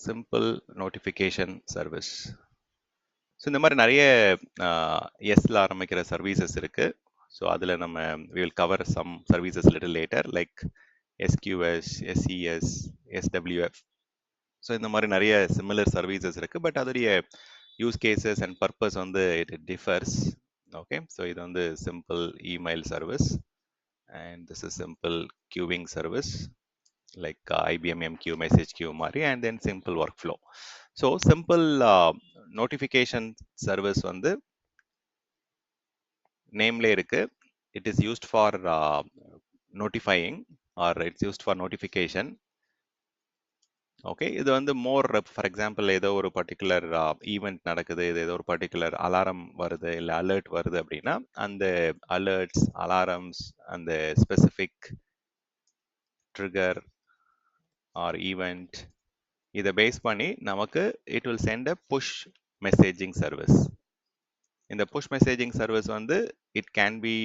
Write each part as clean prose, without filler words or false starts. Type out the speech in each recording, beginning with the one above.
Simple notification service. So இந்த மாதிரி நிறைய எஸ்ல ஆரம்பிக்கிற சர்வீசஸ் இருக்கு. ஸோ அதில் நம்ம will cover some services little later like SQS, SES, SWF. So இந்த மாதிரி நிறைய சிமிலர் சர்வீசஸ் இருக்கு. பட் அதோடைய யூஸ் கேசஸ் அண்ட் பர்பஸ் வந்து இட் டிஃபர்ஸ். ஓகே, ஸோ இது வந்து simple email service and this is simple queuing service like IBM MQ, message queue மாதிரி, and then simple workflow. So simple notification service வந்து nameல இருக்கு. It is used for notifying or it's used for notification. Okay, இது வந்து more for example ஏதோ ஒரு particular event நடக்குது, இது ஏதோ ஒரு பர்டிகுலர் அலாரம் வருது இல்லை அலர்ட் வருது அப்படின்னா அந்த அலர்ட்ஸ், அலாரம்ஸ், அந்த ஸ்பெசிஃபிக் ட்ரிகர் ஆர் ஈவெண்ட் இதை பேஸ் பண்ணி நமக்கு it will send a push messaging service. இந்த புஷ் மெசேஜிங் சர்வீஸ் வந்து it can be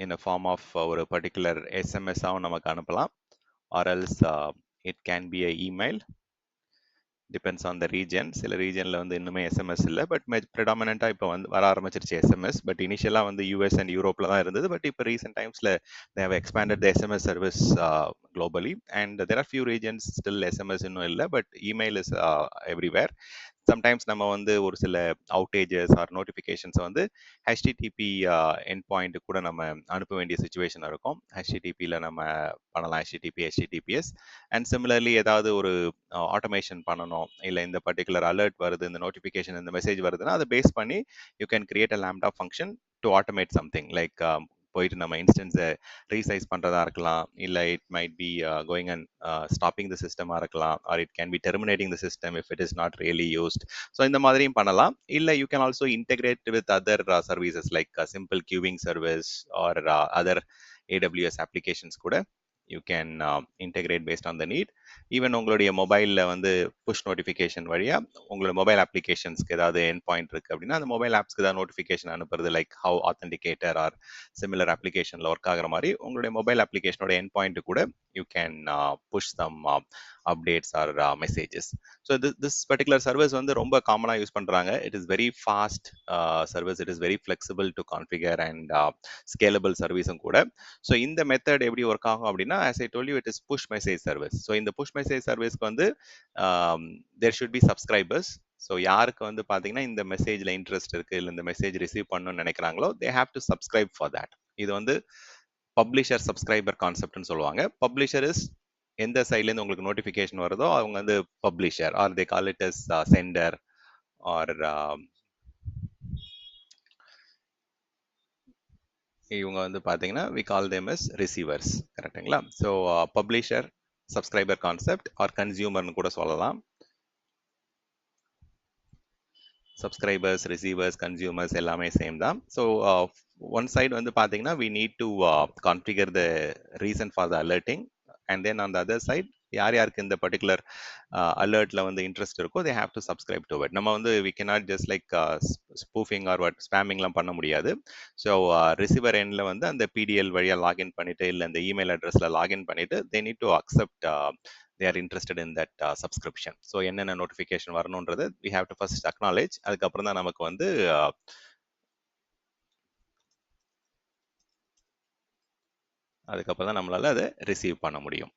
in a form of ஒரு பர்டிகுலர் எஸ்எம்எஸ்ஸாகவும் நமக்கு அனுப்பலாம், or else it can be a email. Depends on the region. சில ரீஜனில் வந்து இன்னுமே எஸ்எம்எஸ் இல்லை, பட் ப்ரிடாமினண்ட்டாக இப்போ வந்து வர ஆரம்பிச்சிருச்சு எஸ்எம்எஸ். பட் இனிஷியலாக வந்து யூஎஸ் அண்ட் யூரோப்பில் தான் இருந்தது. பட் இப்போ ரீசெண்ட் டைம்ஸில் they have expanded the SMS service globally, and there are few regions still SMS இன்னும் இல்லை, but email is everywhere. Sometimes நம்ம வந்து ஒரு சில அவுட்டேஜஸ் ஆர் நோட்டிஃபிகேஷன்ஸ் வந்து HTTP எண்ட் பாயிண்ட் கூட நம்ம அனுப்ப வேண்டிய சுச்சுவேஷன் இருக்கும். HTTPயில் நம்ம பண்ணலாம், HTTP, HTTPS. அண்ட் சிமிலர்லி ஏதாவது ஒரு ஆட்டோமேஷன் பண்ணணும், இல்லை இந்த பர்டிகுலர் அலர்ட் வருது, இந்த நோட்டிஃபிகேஷன், இந்த மெசேஜ் வருதுன்னா அதை பேஸ் பண்ணி you can create a lambda function to automate something like போயிட்டு நம்ம இன்ஸ்டன்ஸை ரீசைஸ் பண்ணுறதா இருக்கலாம், இல்லை it might be going and stopping the சிஸ்டமாக இருக்கலாம், or it can be terminating the system if it is not really used. So இந்த மாதிரியும் பண்ணலாம். இல்லை you can also integrate with other services like simple queuing service or other AWS applications கூட you can integrate based on the need. Even உங்களுடைய மொபைலில் வந்து push notification வழியாக உங்களோட மொபைல் அப்ளிகேஷன்ஸ்க்கு ஏதாவது எண்ட் பாயிண்ட் இருக்குது அப்படின்னா அந்த மொபைல் ஆப்ஸ்க்கு ஏதாவது நோட்டிஃபிகேஷன் அனுப்புறது like how authenticator or similar அப்ளிகேஷனில் ஒர்க் ஆகிற மாதிரி உங்களுடைய மொபைல் அப்ளிகேஷனோட எண்ட் பாயிண்ட் கூட you can push some updates or messages. So this particular service வந்து ரொம்ப காமனாக யூஸ் பண்ணுறாங்க. It is very fast service, it is very flexible to configure and scalable சர்வீஸும் கூட. ஸோ இந்த மெத்தட் எப்படி ஒர்க் ஆகும் அப்படின்னா, as I told you, it is push message service. So இந்த புஷ் மெசேஜ் சர்வீஸ்க்கு வந்து there should be subscribers. So யாருக்கு வந்து பார்த்தீங்கன்னா இந்த மெசேஜில் இன்ட்ரெஸ்ட் இருக்குது, இல்லை இந்த மெசேஜ் ரிசீவ் பண்ணணும்னு நினைக்கிறாங்களோ they have to subscribe for that. இது வந்து பப்ளிஷர் சப்ஸ்கிரைபர் கான்செப்ட்னு சொல்லுவாங்க. பப்ளிஷர் இஸ் எந்த சைட்லேருந்து உங்களுக்கு நோட்டிஃபிகேஷன் வருதோ அவங்க வந்து publisher, or they call it as sender, or இவங்க வந்து பார்த்தீங்கன்னா we call them as receivers. கரெக்டுங்களா? So publisher, subscriber concept or கன்சியூமர்னு கூட சொல்லலாம். சப்ஸ்கிரைபர்ஸ், ரிசீவர்ஸ், கன்சியூமர்ஸ் எல்லாமே சேம் தான். ஸோ ஒன் சைடு வந்து பார்த்தீங்கன்னா we need to configure the reason for the alerting, and then on the other side யார் யாருக்கு இந்த பர்டிகுலர் அலர்ட்ல வந்து இன்ட்ரெஸ்ட் இருக்கோ they have to subscribe to it. நம்ம வந்து we cannot just like spoofing or what spammingலாம் பண்ண முடியாது. ஸோ ரிசீவர் எண்ட்ல வந்து அந்த PDL வழியாக லாகின் பண்ணிட்டு இல்லை அந்த இமெயில் அட்ரஸ்ல லாகின் பண்ணிட்டு they need to accept they are interested in that subscription. So என்னென்ன notification வரணுன்றது we have to first acknowledge. அதுக்கப்புறம் தான் நமக்கு வந்து அதுக்கப்புறம் தான் நம்மளால அதை ரிசீவ் பண்ண முடியும்.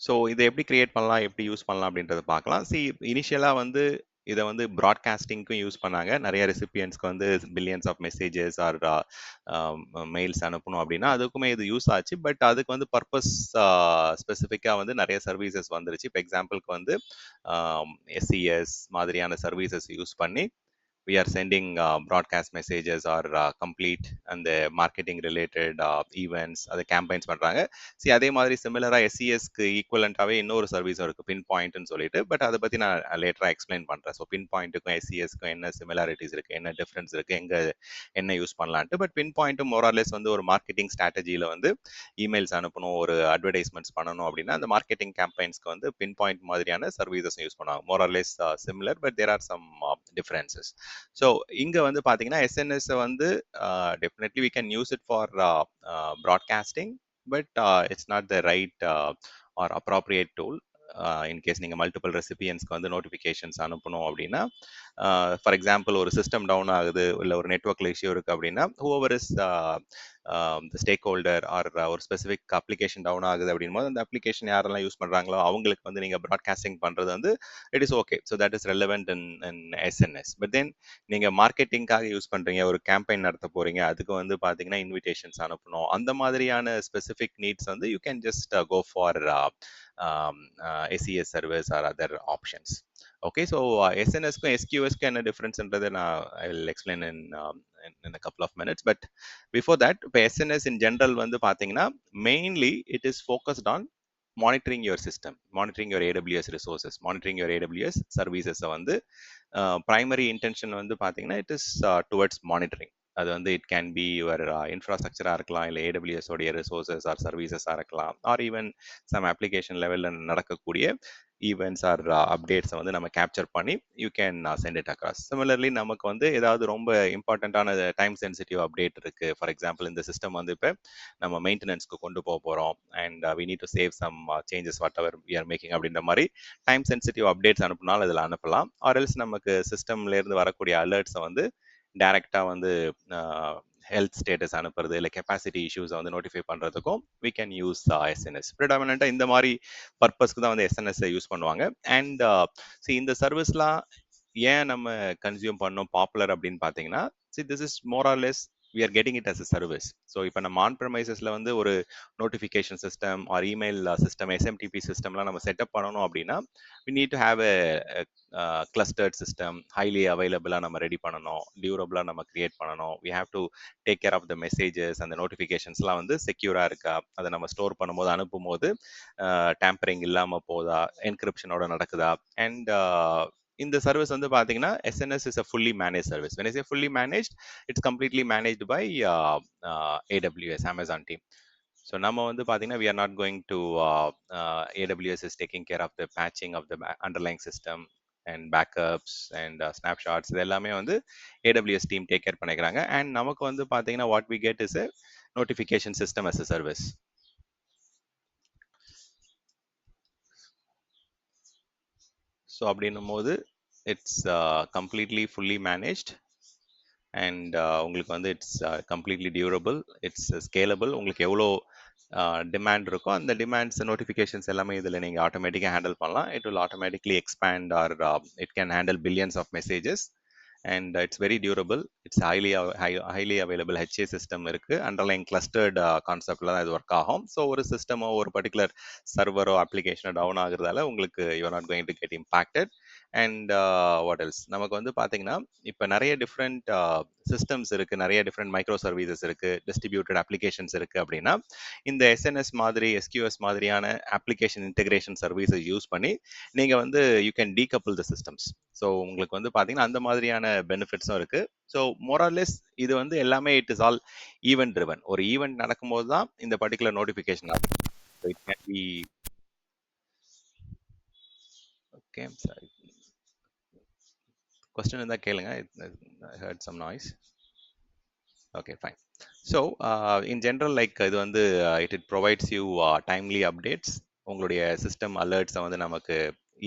ஸோ இதை எப்படி கிரியேட் பண்ணலாம், எப்படி யூஸ் பண்ணலாம் அப்படின்றத பார்க்கலாம். இனிஷியலாக வந்து இதை வந்து ப்ராட்காஸ்டிங்க்கும் யூஸ் பண்ணாங்க. நிறைய ரெசிபியன்ஸ்க்கு வந்து billions of messages or mails அனுப்பணும் அப்படின்னா அதுக்குமே இது யூஸ் ஆச்சு. பட் அதுக்கு வந்து பர்பஸ் ஸ்பெசிஃபிக்காக வந்து நிறைய சர்வீசஸ் வந்துருச்சு. இப்போ எக்ஸாம்பிளுக்கு வந்து SES மாதிரியான சர்வீசஸ் யூஸ் பண்ணி we are sending broadcast messages or complete and the marketing related events, அது campaigns பண்றாங்க. அதே மாதிரி சிமிலரா SESக்கு ஈக்குவலண்டாவே இன்னொரு சர்வீஸ் இருக்கு, பின் பாயிண்ட்னு சொல்லிட்டு. பட் அதை பத்தி நான் லேட்டரா எக்ஸ்பிளைன் பண்றேன். ஸோ பின் பாயிண்ட்டுக்கும் SESக்கும் என்ன சிமிலாரிட்டிஸ் இருக்கு, என்ன டிஃபரன்ஸ் இருக்கு, எங்க என்ன யூஸ் பண்ணலான்ட்டு. பட் பின் பாயிண்ட்டும் மோரார்லெஸ் வந்து ஒரு மார்க்கெட்டிங் ஸ்ட்ராட்டஜியில வந்து இமெயில்ஸ் அனுப்பணும், ஒரு அட்வர்டைஸ்மெண்ட்ஸ் பண்ணணும் அப்படின்னா அந்த மார்க்கெட்டிங் கேம்பெயின்ஸ்க்கு வந்து பின் பாயிண்ட் மாதிரியான சர்வீசஸ் யூஸ் பண்ணுவாங்க. More or less similar, but there are some differences. So இங்கே வந்து பார்த்தீங்கன்னா SNS வந்து definitely we can use it for broadcasting, but it's not the right or appropriate tool. In case நீங்கள் மல்டிபிள் ரெசிபியன்ஸ்க்கு வந்து நோட்டிஃபிகேஷன்ஸ் அனுப்பணும் அப்படின்னா, ஃபார் எக்ஸாம்பிள் ஒரு சிஸ்டம் டவுன் ஆகுது, இல்லை ஒரு நெட்ஒர்க்கில் இஷ்யூ இருக்குது அப்படின்னா, whoever is stakeholder or ஒரு ஸ்பெசிஃபிக் அப்ளிகேஷன் டவுன் ஆகுது அப்படின் போது அந்த அப்ளிகேஷன் யாரெல்லாம் யூஸ் பண்ணுறாங்களோ அவங்களுக்கு வந்து நீங்கள் ப்ராட்காஸ்டிங் பண்ணுறது வந்து it is okay. So that is relevant in SNS. But then நீங்கள் மார்க்கெட்டிங்காக யூஸ் பண்ணுறீங்க, ஒரு கேம்பெயின் நடத்த போகிறீங்க, அதுக்கு வந்து பார்த்தீங்கன்னா இன்விடேஷன்ஸ் அனுப்பணும், அந்த மாதிரியான ஸ்பெசிஃபிக் நீட்ஸ் வந்து you can just go for SES service or other options. Okay, so எஸ்என்எஸ்க்கும் எஸ்கியூஎஸ்க்கும் என்ன டிஃப்ரென்ஸ்ன்றது நான் I will explain in a couple of minutes. But before that, இப்போ எஸ்என்எஸ் in general வந்து பார்த்தீங்கன்னா mainly it is focused on monitoring your system, monitoring your AWS resources, monitoring your AWS services. வந்து primary intention வந்து பார்த்தீங்கன்னா it is towards monitoring. அது வந்து it can be your இன்ஃப்ராஸ்ட்ரக்சராக இருக்கலாம், இல்லை ஏடபிள்யூஎஸ் உடைய ரிசோர்சஸ் ஆர் சர்வீசஸாக இருக்கலாம், ஆர் ஈவன் சம் அப்ளிகேஷன் லெவலில் நடக்கக்கூடிய ஈவெண்ட்ஸ் ஆர் அப்டேட்ஸை வந்து நம்ம கேப்சர் பண்ணி you can send it across. Similarly நமக்கு வந்து ஏதாவது ரொம்ப இம்பார்ட்டண்ட்டான டைம் சென்சிட்டிவ் அப்டேட் இருக்குது, ஃபார் எக்ஸாம்பிள் இந்த சிஸ்டம் வந்து இப்போ நம்ம மெயின்டெனன்ஸ்க்கு கொண்டு போக போகிறோம் and we need to save some changes whatever we are making அப்படின்ற மாதிரி டைம் சென்சிட்டிவ் அப்டேட்ஸ் அனுப்பினாலும் இதில் அனுப்பலாம். ஆர் எல்ஸ் நமக்கு சிஸ்டம்லேருந்து வரக்கூடிய அலர்ட்ஸை வந்து டைரெக்டாக வந்து ஹெல்த் ஸ்டேட்டஸ் அனுப்புறது, இல்லை கெப்பாசிட்டி இஷ்யூஸை வந்து நோட்டிஃபை பண்ணுறதுக்கும் வி கேன் யூஸ் எஸ்என்எஸ். ப்ரிடாமினண்ட்டாக இந்த மாதிரி பர்பஸ்க்கு தான் வந்து எஸ்என்எஸ்ஸை யூஸ் பண்ணுவாங்க. அண்ட் இந்த சர்வீஸ்லாம் ஏன் நம்ம கன்சியூம் பண்ணோம் பாப்புலர் அப்படின்னு பார்த்தீங்கன்னா, this is more or less we are getting it as a service. ஸோ இப்போ நம்ம ஆன் ப்ரெமைசஸில் வந்து ஒரு notification system or email system SMTP சிஸ்டம்லாம் நம்ம செட்டப் பண்ணணும் அப்படின்னா we need to have a clustered system, highly available-ஆக நம்ம ரெடி பண்ணணும், டியூரபிளாக நம்ம கிரியேட் பண்ணணும். we have to take care of the messages and the notificationsலாம் வந்து செக்யூராக இருக்கா, அதை நம்ம ஸ்டோர் பண்ணும்போது அனுப்பும் போது டேம்பரிங் இல்லாமல் போதா, என்கிரிப்ஷனோட நடக்குதா. அண்ட் இந்த சர்வீஸ் வந்து பார்த்தீங்கன்னா SNS is a fully manage service. when I say fully managed, it's completely managed by AWS, Amazon team. So நம்ம வந்து பார்த்தீங்கன்னா we are not going to AWS is taking care of the patching of the underlying system and backups and snapshots. இது எல்லாமே வந்து AWS team take care பண்ணிக்கிறாங்க. And நமக்கு வந்து பார்த்தீங்கன்னா what we get is a notification system as a service. So அப்படின்னும் போது it's completely fully managed and உங்களுக்கு வந்து it's completely durable, it's scalable. உங்களுக்கு எவ்வளோ டிமாண்ட் இருக்கோ அந்த டிமாண்ட்ஸ் நோட்டிஃபிகேஷன்ஸ் எல்லாமே இதில் நீங்கள் ஆட்டோமேட்டிக்காக ஹேண்டில் பண்ணலாம். It will automatically expand or it can handle billions of messages and it's very durable. It's highly available HA system இருக்குது. அண்டர்லைன் கிளஸ்டர்ட் கான்செப்டில் தான் இது ஒர்க் ஆகும். ஸோ ஒரு சிஸ்டமோ ஒரு பர்டிகுலர் சர்வரோ அப்ளிகேஷனோ டவுன் ஆகுறதால உங்களுக்கு you are not going to get impacted. And what else, நமக்கு வந்து பார்த்தீங்கன்னா இப்போ நிறைய டிஃப்ரெண்ட் சிஸ்டம்ஸ் இருக்குது, நிறைய டிஃப்ரெண்ட் மைக்ரோ சர்வீசஸ் இருக்குது, டிஸ்ட்ரிபியூட்டட் அப்ளிகேஷன்ஸ் இருக்குது. அப்படின்னா இந்த எஸ்என்எஸ் மாதிரி எஸ்கியூஎஸ் மாதிரியான அப்ளிகேஷன் இன்டெகிரேஷன் சர்வீஸை யூஸ் பண்ணி நீங்கள் வந்து you can decouple the systems. So உங்களுக்கு வந்து பார்த்தீங்கன்னா அந்த மாதிரியான பெனிஃபிட்ஸும் இருக்குது. ஸோ மோரார்லெஸ் இது வந்து எல்லாமே it is all event driven. ஒரு ஈவெண்ட் நடக்கும்போது தான் இந்த பர்டிகுலர் நோட்டிஃபிகேஷன் ஆகும். It can B okay. Sorry, question இருந்தால் கேளுங்க. I heard some noise. Okay, fine. So in general, like இது வந்து it provides you timely updates. உங்களுடைய சிஸ்டம் அலர்ட்ஸை வந்து நமக்கு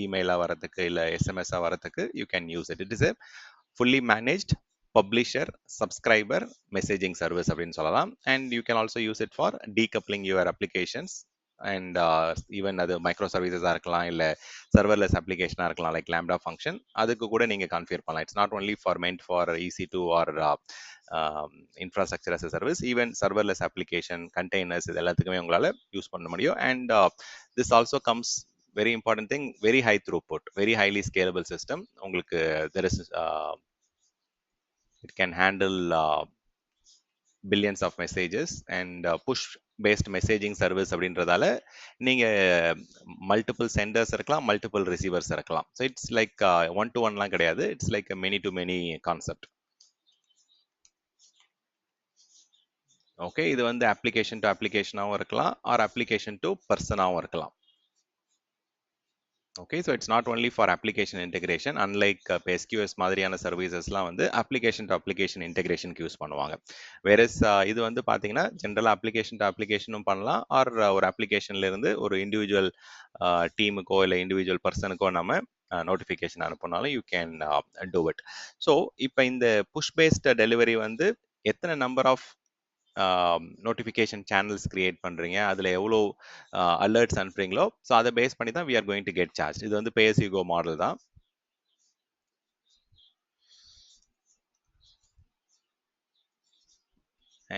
இமெயிலாக வரதுக்கு இல்லை எஸ்எம்எஸ்ஸாக வரதுக்கு you can use it. It is a fully managed publisher subscriber messaging service அப்படின்னு சொல்லலாம். And you can also use it for decoupling your applications and even அது micro சர்வீசஸாக இருக்கலாம், இல்லை சர்வர்லெஸ் அப்ளிகேஷனாக இருக்கலாம், லைக் லேம்டா ஃபங்க்ஷன். அதுக்கு கூட நீங்கள் கான்ஃபிகர் பண்ணலாம். It's not only for meant for EC2 or infrastructure as a service. Even serverless application containers இது எல்லாத்துக்குமே உங்களால் யூஸ் பண்ண முடியும். And this also comes very important thing, very high throughput, very highly scalable system. உங்களுக்கு there is it can handle billions of messages and push based messaging service அப்படின்றதால நீங்க multiple senders இருக்கலாம், multiple receivers இருக்கலாம். So it's like one to ஒன்லாம் கிடையாது. It's like many to many concept. Okay, இது வந்து application to அப்ளிகேஷனாகவும் இருக்கலாம், R application to பர்சனாகவும் இருக்கலாம். Okay, so it's not only for application integration. Unlike இப்போ எஸ்கியூஎஸ் மாதிரியான சர்வீசஸ்லாம் வந்து அப்ளிகேஷன் டு அப்ளிகேஷன் இன்டெகிரேஷனுக்கு யூஸ் பண்ணுவாங்க. வேறஸ் இது வந்து பார்த்தீங்கன்னா ஜென்ரலாக அப்ளிகேஷன் டு அப்ளிகேஷனும் பண்ணலாம், ஆர் ஒரு அப்ளிகேஷன்ல இருந்து ஒரு இண்டிவிஜுவல் டீமுக்கோ இல்லை இண்டிவிஜுவல் பர்சனுக்கோ நம்ம நோட்டிஃபிகேஷன் அனுப்பினாலும் you can do it. So இப்போ இந்த புஷ் பேஸ்ட் டெலிவரி வந்து எத்தனை number of notification channels create பண்ணுறீங்க, அதில் எவ்வளோ அலர்ட்ஸ் அனுப்புறீங்களோ, ஸோ அதை பேஸ் பண்ணி தான் we are going to get charge. இது வந்து pay as you go model தான்.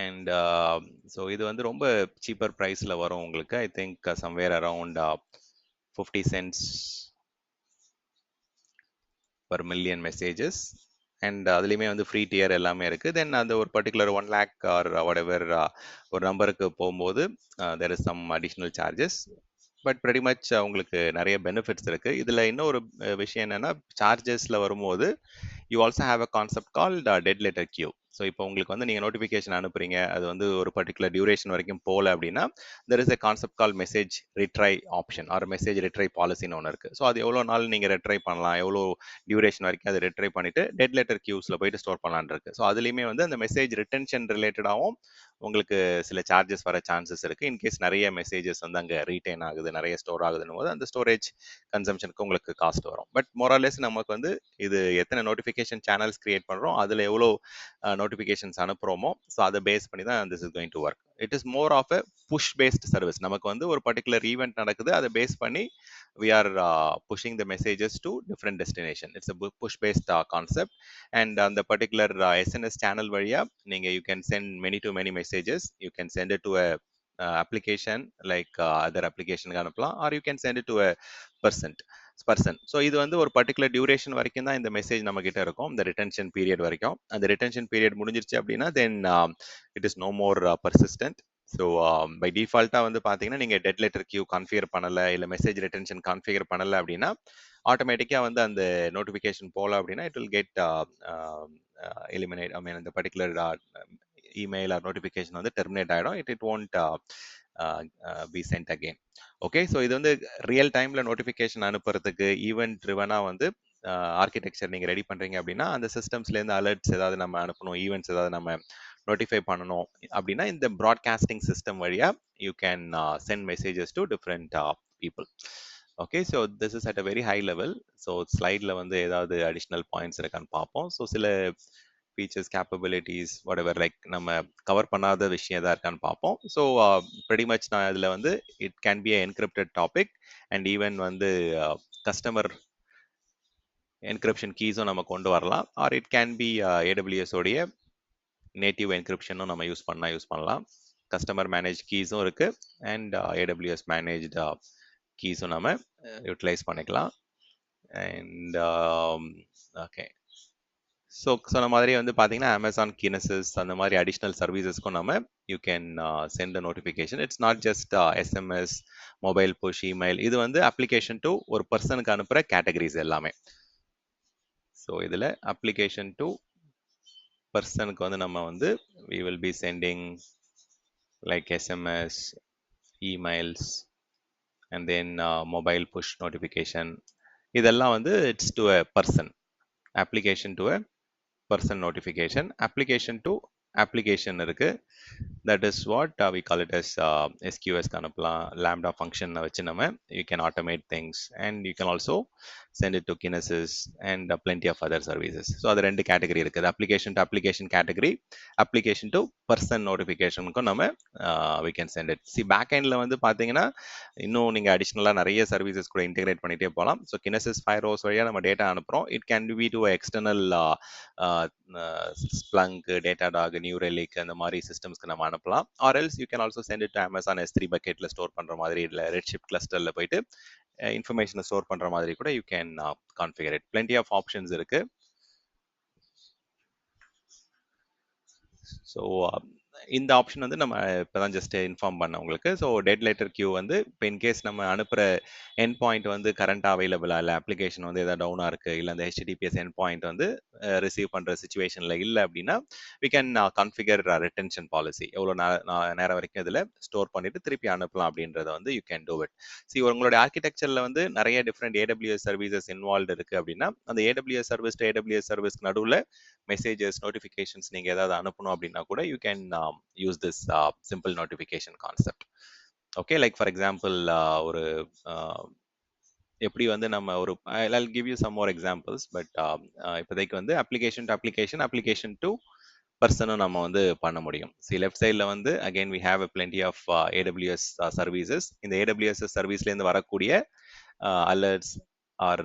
அண்ட் ஸோ இது வந்து ரொம்ப சீப்பர் ப்ரைஸில் வரும் உங்களுக்கு. I think somewhere around 50 cents per million messages. And அதுலேயுமே வந்து ஃப்ரீ டியர் எல்லாமே இருக்குது. தென் அந்த ஒரு பர்டிகுலர் 1 lakh ஆர் whatever ஒரு நம்பருக்கு போகும்போது there is some additional charges. But pretty much உங்களுக்கு நிறைய பெனிஃபிட்ஸ் இருக்கு. இதுல இன்னொரு விஷயம் என்னன்னா, சார்ஜஸ்ல வரும்போது you also have a concept called dead letter queue. So இப்போ உங்களுக்கு வந்து நீங்கள் நோட்டிஃபிகேஷன் அனுப்புறீங்க, அது வந்து ஒரு பர்டிகுலர் டியூரேஷன் வரைக்கும் போகல அப்படின்னா, there is a concept call message retry option or message retry பாலிசின்னு ஒன்று இருக்குது. ஸோ அது எவ்வளோ நாள் நீங்கள் ரிட்ரை பண்ணலாம், எவ்வளோ டியூரேஷன் வரைக்கும் அதை ரிட்ரை பண்ணிட்டு டெட் லெட்டர் கியூஸில் போயிட்டு ஸ்டோர் பண்ணலான்னு இருக்கு. ஸோ அதுலேயுமே வந்து அந்த மெசேஜ் ரிட்டென்ஷன் ரிலேட்டடாகவும் உங்களுக்கு சில சார்ஜஸ் வர சான்சஸ் இருக்கு. இன்கேஸ் நிறைய மெசேஜஸ் வந்து அங்கே ரீட்டைன் ஆகுது, நிறைய ஸ்டோர் ஆகுதுன்னு போது அந்த ஸ்டோரேஜ் கன்சம்ஷனுக்கு உங்களுக்கு காஸ்ட் வரும். பட் மோரலெஸ் நமக்கு வந்து இது எத்தனை நோட்டிஃபிகேஷன் சேனல்ஸ் கிரியேட் பண்றோம், அதுல எவ்வளோ நோட்டிஃபிகேஷன்ஸ் அனுப்புறோமோ, ஸோ அதை பேஸ் பண்ணி தான் this is going to work. It is more of a push based service. நமக்கு வந்து ஒரு பர்டிகுலர் ஈவெண்ட் நடக்குது, அதை பேஸ் பண்ணி we are pushing the messages to different destination. It's a push based concept. And on the particular SNS channel வழியா நீங்க you can send many to many messages. You can send it to a application like other application அனுப்பலாம், or you can send it to a person. So இது வந்து ஒரு particular duration வரைக்கும் தான் இந்த message நம்ம கிட்ட இருக்கும், இந்த ரிட்டன்ஷன் பீரியட் வரைக்கும். அந்த ரிட்டன்ஷன் பீரியட் முடிஞ்சிருச்சு அப்படின்னா then it is no more persistent. So by டிஃபால்ட்டாக வந்து பார்த்தீங்கன்னா நீங்கள் டெட் லெட்டர் கியூ கான்ஃபிகர் பண்ணலை, இல்லை மெசேஜ் ரிட்டன்ஷன் கான்ஃபிகர் பண்ணலை அப்படின்னா ஆட்டோமேட்டிக்காக வந்து அந்த நோட்டிஃபிகேஷன் போகல அப்படின்னா இட் வில் கெட் எலிமினேட். ஐ மீன் அந்த பர்டிகுலர் இமெயில் ஆர் நோட்டிஃபிகேஷன் வந்து டெர்மினேட் ஆகிடும். It won't be sent again. Okay, so இது வந்து ரியல் டைம்ல நோட்டிஃபிகேஷன் அனுப்புறதுக்கு ஈவென்ட் ட்ரிவனா வந்து ஆர்கிடெக்சர் நீங்கள் ரெடி பண்ணுறீங்க அப்படின்னா அந்த சிஸ்டம்ஸ்லேருந்து அலர்ட்ஸ் ஏதாவது நம்ம அனுப்பணும், ஈவெண்ட்ஸ் ஏதாவது நம்ம நோட்டிஃபை பண்ணணும் அப்படின்னா இந்த ப்ராட்காஸ்டிங் சிஸ்டம் வழியா you can send messages to different people. Okay, so this is at a very high level. So ஸ்லைடில் வந்து ஏதாவது அடிஷ்னல் பாயிண்ட்ஸ் இருக்கான்னு பார்ப்போம். ஸோ சில ஃபீச்சர்ஸ், கேப்பபிலிட்டிஸ், whatever லைக் நம்ம கவர் பண்ணாத விஷயம் எதாவது இருக்கான்னு பார்ப்போம். ஸோ pretty much நான் இதில் வந்து it can B encrypted topic and even வந்து கஸ்டமர் என்கிரிப்ஷன் கீஸும் நம்ம கொண்டு வரலாம், R it can B AWS உடைய நேட்டிவ் என்கிரிப்ஷனும் நம்ம யூஸ் பண்ணலாம். கஸ்டமர் மேனேஜ் கீஸும் இருக்கு அண்ட் AWS மேனேஜ்டு கீஸும் நம்ம யூட்டிலைஸ் பண்ணிக்கலாம். அண்ட் ஓகே, ஸோ சொன்ன மாதிரி வந்து பார்த்தீங்கன்னா அமேசான் கினசிஸ் அந்த மாதிரி அடிஷ்னல் சர்வீசஸ்க்கும் நம்ம you can send a notification. It's not just SMS, mobile push, email. இது வந்து அப்ளிகேஷன் டு ஒரு பர்சனுக்கு அனுப்புகிற கேட்டகரிஸ் எல்லாமே. ஸோ இதில் அப்ளிகேஷன் டு பர்சனுக்கு வந்து நம்ம வந்து we will be sending like SMS, emails and then mobile push notification. இதெல்லாம் வந்து it's to a person. application to a person notification. application to application இருக்கு. that is what we call it as SQS அனுப்பலாம். lambda function வச்சு நம்ம you can automate things and you can also send it to Kinesis and plenty of other services. So அது ரெண்டு category இருக்குது, application to application category, application to person notificationக்கும் நம்ம we can send it. see back endல வந்து பார்த்தீங்கன்னா இன்னும் நீங்கள் அடிஷ்னலாக நிறைய சர்வீசஸ் கூட இன்டெகிரேட் பண்ணிட்டே போகலாம். ஸோ Kinesis Firehouse வழியாக நம்ம டேட்டா அனுப்புகிறோம். It can be to external Splunk, Datadog, New Relic அந்த மாதிரி சிஸ்டம்ஸ்க்கு நம்ம அனுப்பலாம். Or else you can also send it to Amazon S3 பக்கெட்டில் ஸ்டோர் பண்ணுற மாதிரி, இல்லை ரெட்ஷிஃப்ட் கிளஸ்டரில் போயிட்டு இன்ஃபர்மேஷனை ஸ்டோர் பண்ணுற மாதிரி கூட you can configure it. Plenty of options இருக்கு. ஸோ இந்த ஆப்ஷன் வந்து நம்ம இப்பதான் ஜஸ்ட் இன்ஃபார்ம் பண்ணேன் உங்களுக்கு. ஸோ டெட் லெட்டர் கியூ வந்து இப்போ இன்கேஸ் நம்ம அனுப்புற எண்ட் பாயிண்ட் வந்து கரண்டா அவைலபிளா இல்லை, அப்ளிகேஷன் வந்து ஏதாவது டவுனா இருக்கு, இல்லை அந்த ஹெச்டிடிபிஎஸ் எண்ட் பாயிண்ட் வந்து ரிசீவ் பண்ற சுச்சுவேஷன்ல இல்லை அப்படின்னா we can configure retention policy. எவ்வளோ நேரம் வரைக்கும் இதில் ஸ்டோர் பண்ணிட்டு திருப்பி அனுப்பலாம் அப்படின்றத வந்து you can do it. C உங்களுடைய ஆர்கிடெக்சர்ல வந்து நிறைய டிஃப்ரெண்ட் ஏடபிள்யூஎஸ் சர்வீசஸ் இன்வால்வ் இருக்கு அப்படின்னா அந்த ஏடபிள்யூஎஸ் சர்வீஸ் டு ஏடபிள்யூஎஸ் சர்வீஸ்க்கு நடுவில் மெசேஜஸ் நோட்டிஃபிகேஷன்ஸ் நீங்க ஏதாவது அனுப்பணும் அப்படின்னா கூட you can use this simple notification concept. Okay, like for example ஒரு எப்படி வந்து நம்ம ஒரு I'll give you some more examples, but இப்போதைக்கு வந்து application to application, application to பர்சனும் நம்ம வந்து பண்ண முடியும். சி லெஃப்ட் சைடில் வந்து again we have plenty of AWS services. இந்த ஏடபிள்யூஎஸ் சர்வீஸ்லேருந்து வரக்கூடிய alerts or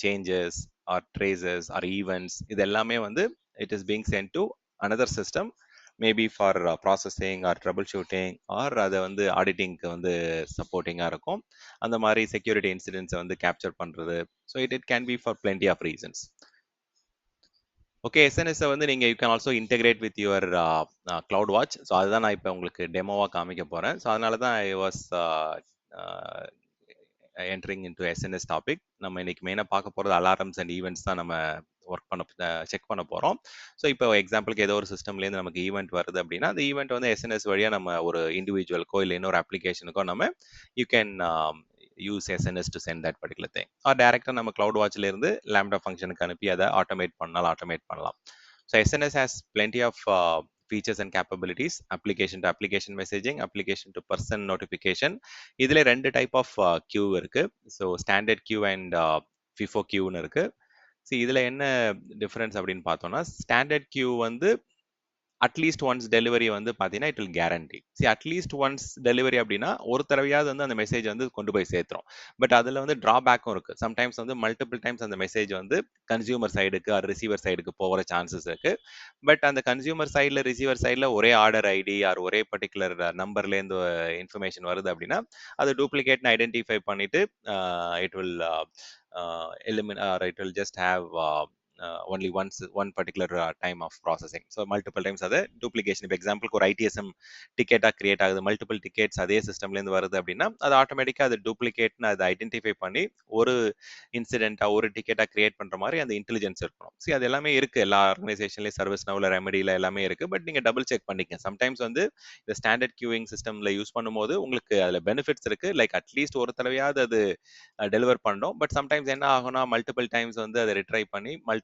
changes or traces or events இது எல்லாமே வந்து it is being sent to another system, maybe for processing or troubleshooting or அதை வந்து ஆடிட்டிங்க்கு வந்து சப்போர்ட்டிங்காக இருக்கும். அந்த மாதிரி செக்யூரிட்டி இன்சிடென்ட்ஸை வந்து கேப்சர் பண்ணுறது. So it can be for plenty of reasons. Okay, எஸ்என்எஸ்ஸை வந்து நீங்கள் you can also integrate with your CloudWatch. So அதுதான் நான் இப்போ உங்களுக்கு டெமோவாக காமிக்க போகிறேன். ஸோ அதனால தான் I was entering into SNS topic. நம்ம இன்னைக்கு மெயினாக பார்க்க போகிறது அலாரம்ஸ் அண்ட் ஈவெண்ட்ஸ் தான் நம்ம ஒர்க் பண்ண செக் பண்ண போகிறோம். ஸோ இப்போ எக்ஸாம்பிளுக்கு ஏதோ ஒரு சிஸ்டம்லேருந்து நமக்கு ஈவெண்ட் வருது அப்படின்னா அந்த ஈவெண்ட் வந்து எஸ்என்எஸ் வழியாக நம்ம ஒரு இண்டிவிஜுவலுக்கோ இல்லை இன்னொரு அப்ளிகேஷனுக்கோ நம்ம you can use SNS to send that particular thing. Or டேரெக்டாக நம்ம கிளவுட் வாட்ச்ல இருந்து லேம்டா ஃபங்க்ஷனுக்கு அனுப்பி அதை ஆட்டோமேட் பண்ணலாம். So SNS has plenty of features and capabilities, application to application messaging, application to person notification. இதுல ரெண்டு டைப் ஆஃப் queue இருக்கு. So standard queue and FIFO queueன்னு இருக்கு. ஸோ இதுல என்ன டிஃபரன்ஸ் அப்படின்னு பார்த்தோம்னா ஸ்டாண்டர்ட் queue வந்து அட்லீஸ்ட் ஒன்ஸ் டெலிவரி வந்து பார்த்தீங்கன்னா it will guarantee. C at least once delivery அப்படின்னா ஒரு தடவையாவது வந்து அந்த மெசேஜ் வந்து கொண்டு போய் சேர்த்துரும். பட் அதில் வந்து ட்ராபேக்கும் இருக்குது. சம்டைம்ஸ் வந்து மல்டிபிள் டைம்ஸ் அந்த மெசேஜ் வந்து கன்சியூமர் சைடுக்கு ஆர் ரிசீவர் சைடுக்கு போகிற சான்சஸ் இருக்கு. பட் அந்த கன்சியூமர் சைடில் ரிசீவர் சைடில் ஒரே ஆர்டர் ஐடி ஆர் ஒரே பர்டிகுலர் நம்பர்லேருந்து இன்ஃபர்மேஷன் வருது அப்படின்னா அது டூப்ளிகேட்னு ஐடென்டிஃபை பண்ணிட்டு it will it will just have only one particular time of processing. So multiple times அதை duplication. இப்போ எக்ஸாம்பிளுக்கு ஒரு ITSM டிக்கெட்டாக கிரியேட் ஆகுது, மல்டிபிள் டிக்கெட்ஸ் அதே சிஸ்டம்லேருந்து வருது அப்படின்னா அது ஆட்டோமேட்டிக்காக அது டூப்ளிகேட்னு அதை ஐடென்டிஃபை பண்ணி ஒரு இன்சிடென்ட்டாக ஒரு டிக்கெட்டாக கிரியேட் பண்ணுற மாதிரி அந்த இன்டெலிஜென்ஸ் இருக்கணும். ஸோ அது எல்லாமே இருக்குது எல்லா ஆர்கனைசேஷன்லேயும், சர்வீஸ் நவுல ரெமெடியில் எல்லாமே இருக்குது. பட் நீங்கள் டபுள் செக் பண்ணிக்க. சம்டைம்ஸ் வந்து இந்த ஸ்டாண்டர்ட் கியூவிங் சிஸ்டமில் யூஸ் பண்ணும்போது உங்களுக்கு அதில் பெனிஃபிட்ஸ் இருக்குது. லைக் அட்லீஸ்ட் ஒரு தடவையாவது அது டெலிவர் பண்ணோம். பட் சம்டைம்ஸ் என்ன ஆகும்னா மல்டிபிள் டைம்ஸ் வந்து அதை ரிட்ரை பண்ணி மல்டிபிள்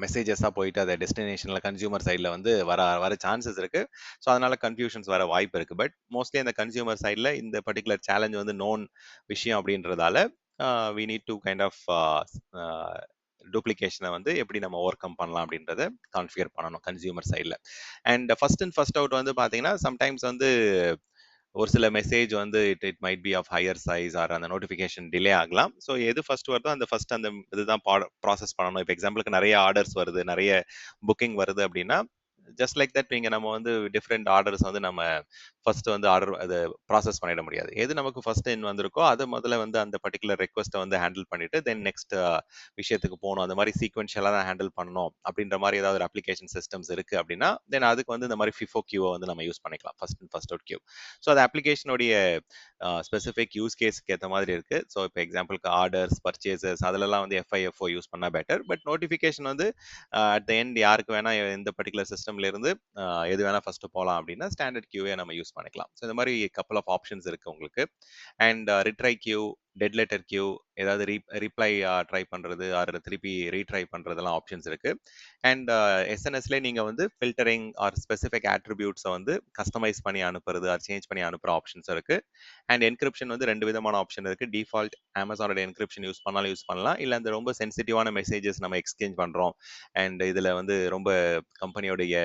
மெசேஜஸாக போயிட்டு அதை டெஸ்டினேஷனில் கன்சியூமர் சைடில் வந்து வர சான்சஸ் இருக்குது. ஸோ அதனால கன்ஃபியூஷன்ஸ் வர வாய்ப்பு இருக்குது. பட் மோஸ்ட்லி அந்த கன்சியூமர் சைடில் இந்த பர்டிகுலர் சேலஞ்ச் வந்து நோன் விஷயம் அப்படின்றதால we need to kind of டூப்ளிகேஷனை வந்து எப்படி நம்ம ஓவர் கம் பண்ணலாம் அப்படின்றத கான்ஃபிகர் பண்ணணும் கன்சியூமர் சைடில். And first in first out வந்து பார்த்தீங்கன்னா சம்டைம்ஸ் வந்து ஒரு சில மெசேஜ் வந்து it might be of higher size or அந்த நோட்டிஃபிகேஷன் டிலே ஆகலாம். ஸோ எது ஃபர்ஸ்ட் வருதோ அந்த ஃபர்ஸ்ட் அந்த இதுதான் ப்ராசஸ் பண்ணணும். இப்போ எக்ஸாம்பிளுக்கு நிறைய ஆர்டர்ஸ் வருது, நிறைய புக்கிங் வருது அப்படின்னா ஜஸ்ட் லைக் தட் நீங்கள் நம்ம வந்து டிஃப்ரெண்ட் ஆர்டர்ஸ் வந்து நம்ம ஃபர்ஸ்ட் வந்து ஆர்டர் அதை ப்ராசஸ் பண்ணிட முடியாது. எது நமக்கு ஃபர்ஸ்ட் இன் வந்திருக்கோ அது முதல்ல வந்து அந்த பர்டிகுலர் ரெக்வஸ்ட்டை வந்து ஹேண்டில் பண்ணிட்டு தென் நெக்ஸ்ட் விஷயத்துக்கு போகணும். அந்த மாதிரி சீக்வென்ஷியலாக தான் ஹேண்டில் பண்ணணும் அப்படின்ற மாதிரி ஏதாவது ஒரு அப்ளிகேஷன் சிஸ்டம்ஸ் இருக்கு அப்படின்னா தென் அதுக்கு வந்து இந்த மாதிரி FIFO கியூவை வந்து நம்ம யூஸ் பண்ணிக்கலாம், first in first out queue. So அது அப்ளிகேஷனுடைய ஸ்பெசிஃபிக் யூஸ் கேஸ்க்கு ஏற்ற மாதிரி இருக்கு. ஸோ இப்போ எக்ஸாம்பிளுக்கு ஆர்டர்ஸ், பர்ச்சேசஸ் அதிலெல்லாம் வந்து FIFO யூஸ் பண்ணால் பெட்டர். பட் நோட்டிஃபிகேஷன் வந்து அட் த எண்ட் யாருக்கு வேணா இந்த பர்டிகுலர் சிஸ்டம்ல இருந்து எது வேணா ஃபர்ஸ்ட் போகலாம் அப்படின்னா ஸ்டாண்டர்ட் கியூவே நம்ம யூஸ் பண்ணிக்கலாம். ஸோ இந்த மாதிரி கப்பல் ஆஃப் ஆப்ஷன்ஸ் இருக்கு உங்களுக்கு. And retry queue, dead letter queue, ஏதாவது ரிப்ளை ட்ரை பண்றது ஆர் திருப்பி ரீட்ரை பண்றதெல்லாம் ஆப்ஷன்ஸ் இருக்கு. அண்ட் எஸ்என்எஸ்ல நீங்க வந்து ஃபில்டரிங் ஆர் ஸ்பெசிஃபிக் ஆட்ரிபியூட்ஸை வந்து கஸ்டமைஸ் பண்ணி அனுப்புறது ஆர் சேஞ்ச் பண்ணி அனுப்புற ஆப்ஷன்ஸ் இருக்கு. அண்ட் என்கிரிப்ஷன் வந்து ரெண்டு விதமான ஆப்ஷன் இருக்கு. டிஃபால்ட் அமேசானோட என்கிரிப்ஷன் யூஸ் பண்ணாலும் யூஸ் பண்ணலாம், இல்லை அந்த ரொம்ப சென்சிட்டிவான மெசேஜஸ் நம்ம எக்ஸ்சேஞ்ச் பண்றோம் அண்ட் இதுல வந்து ரொம்ப கம்பெனியோடைய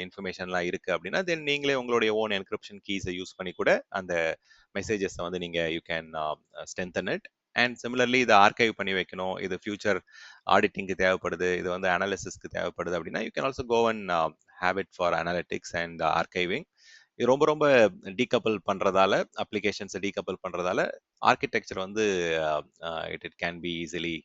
இன்ஃபர்மேஷன்லாம் இருக்கு அப்படின்னா தென் நீங்களே உங்களுடைய ஓன் என்கிரிப்ஷன் கீஸை யூஸ் பண்ணி கூட அந்த மெசேஜஸை வந்து நீங்க you can strengthen it. And similarly இதை ஆர்கைவ் பண்ணி வைக்கணும், இது ஃபியூச்சர் ஆடிட்டிங்க்கு தேவைப்படுது, இது வந்து அனாலிசிஸ்க்கு தேவைப்படுது அப்படின்னா you can also go and have it for analytics and archiving. இது ரொம்ப ரொம்ப டீகப்பிள் பண்றதால, அப்ளிகேஷன்ஸை டீகப்பிள் பண்றதால ஆர்கிடெக்சர் வந்து it can be easily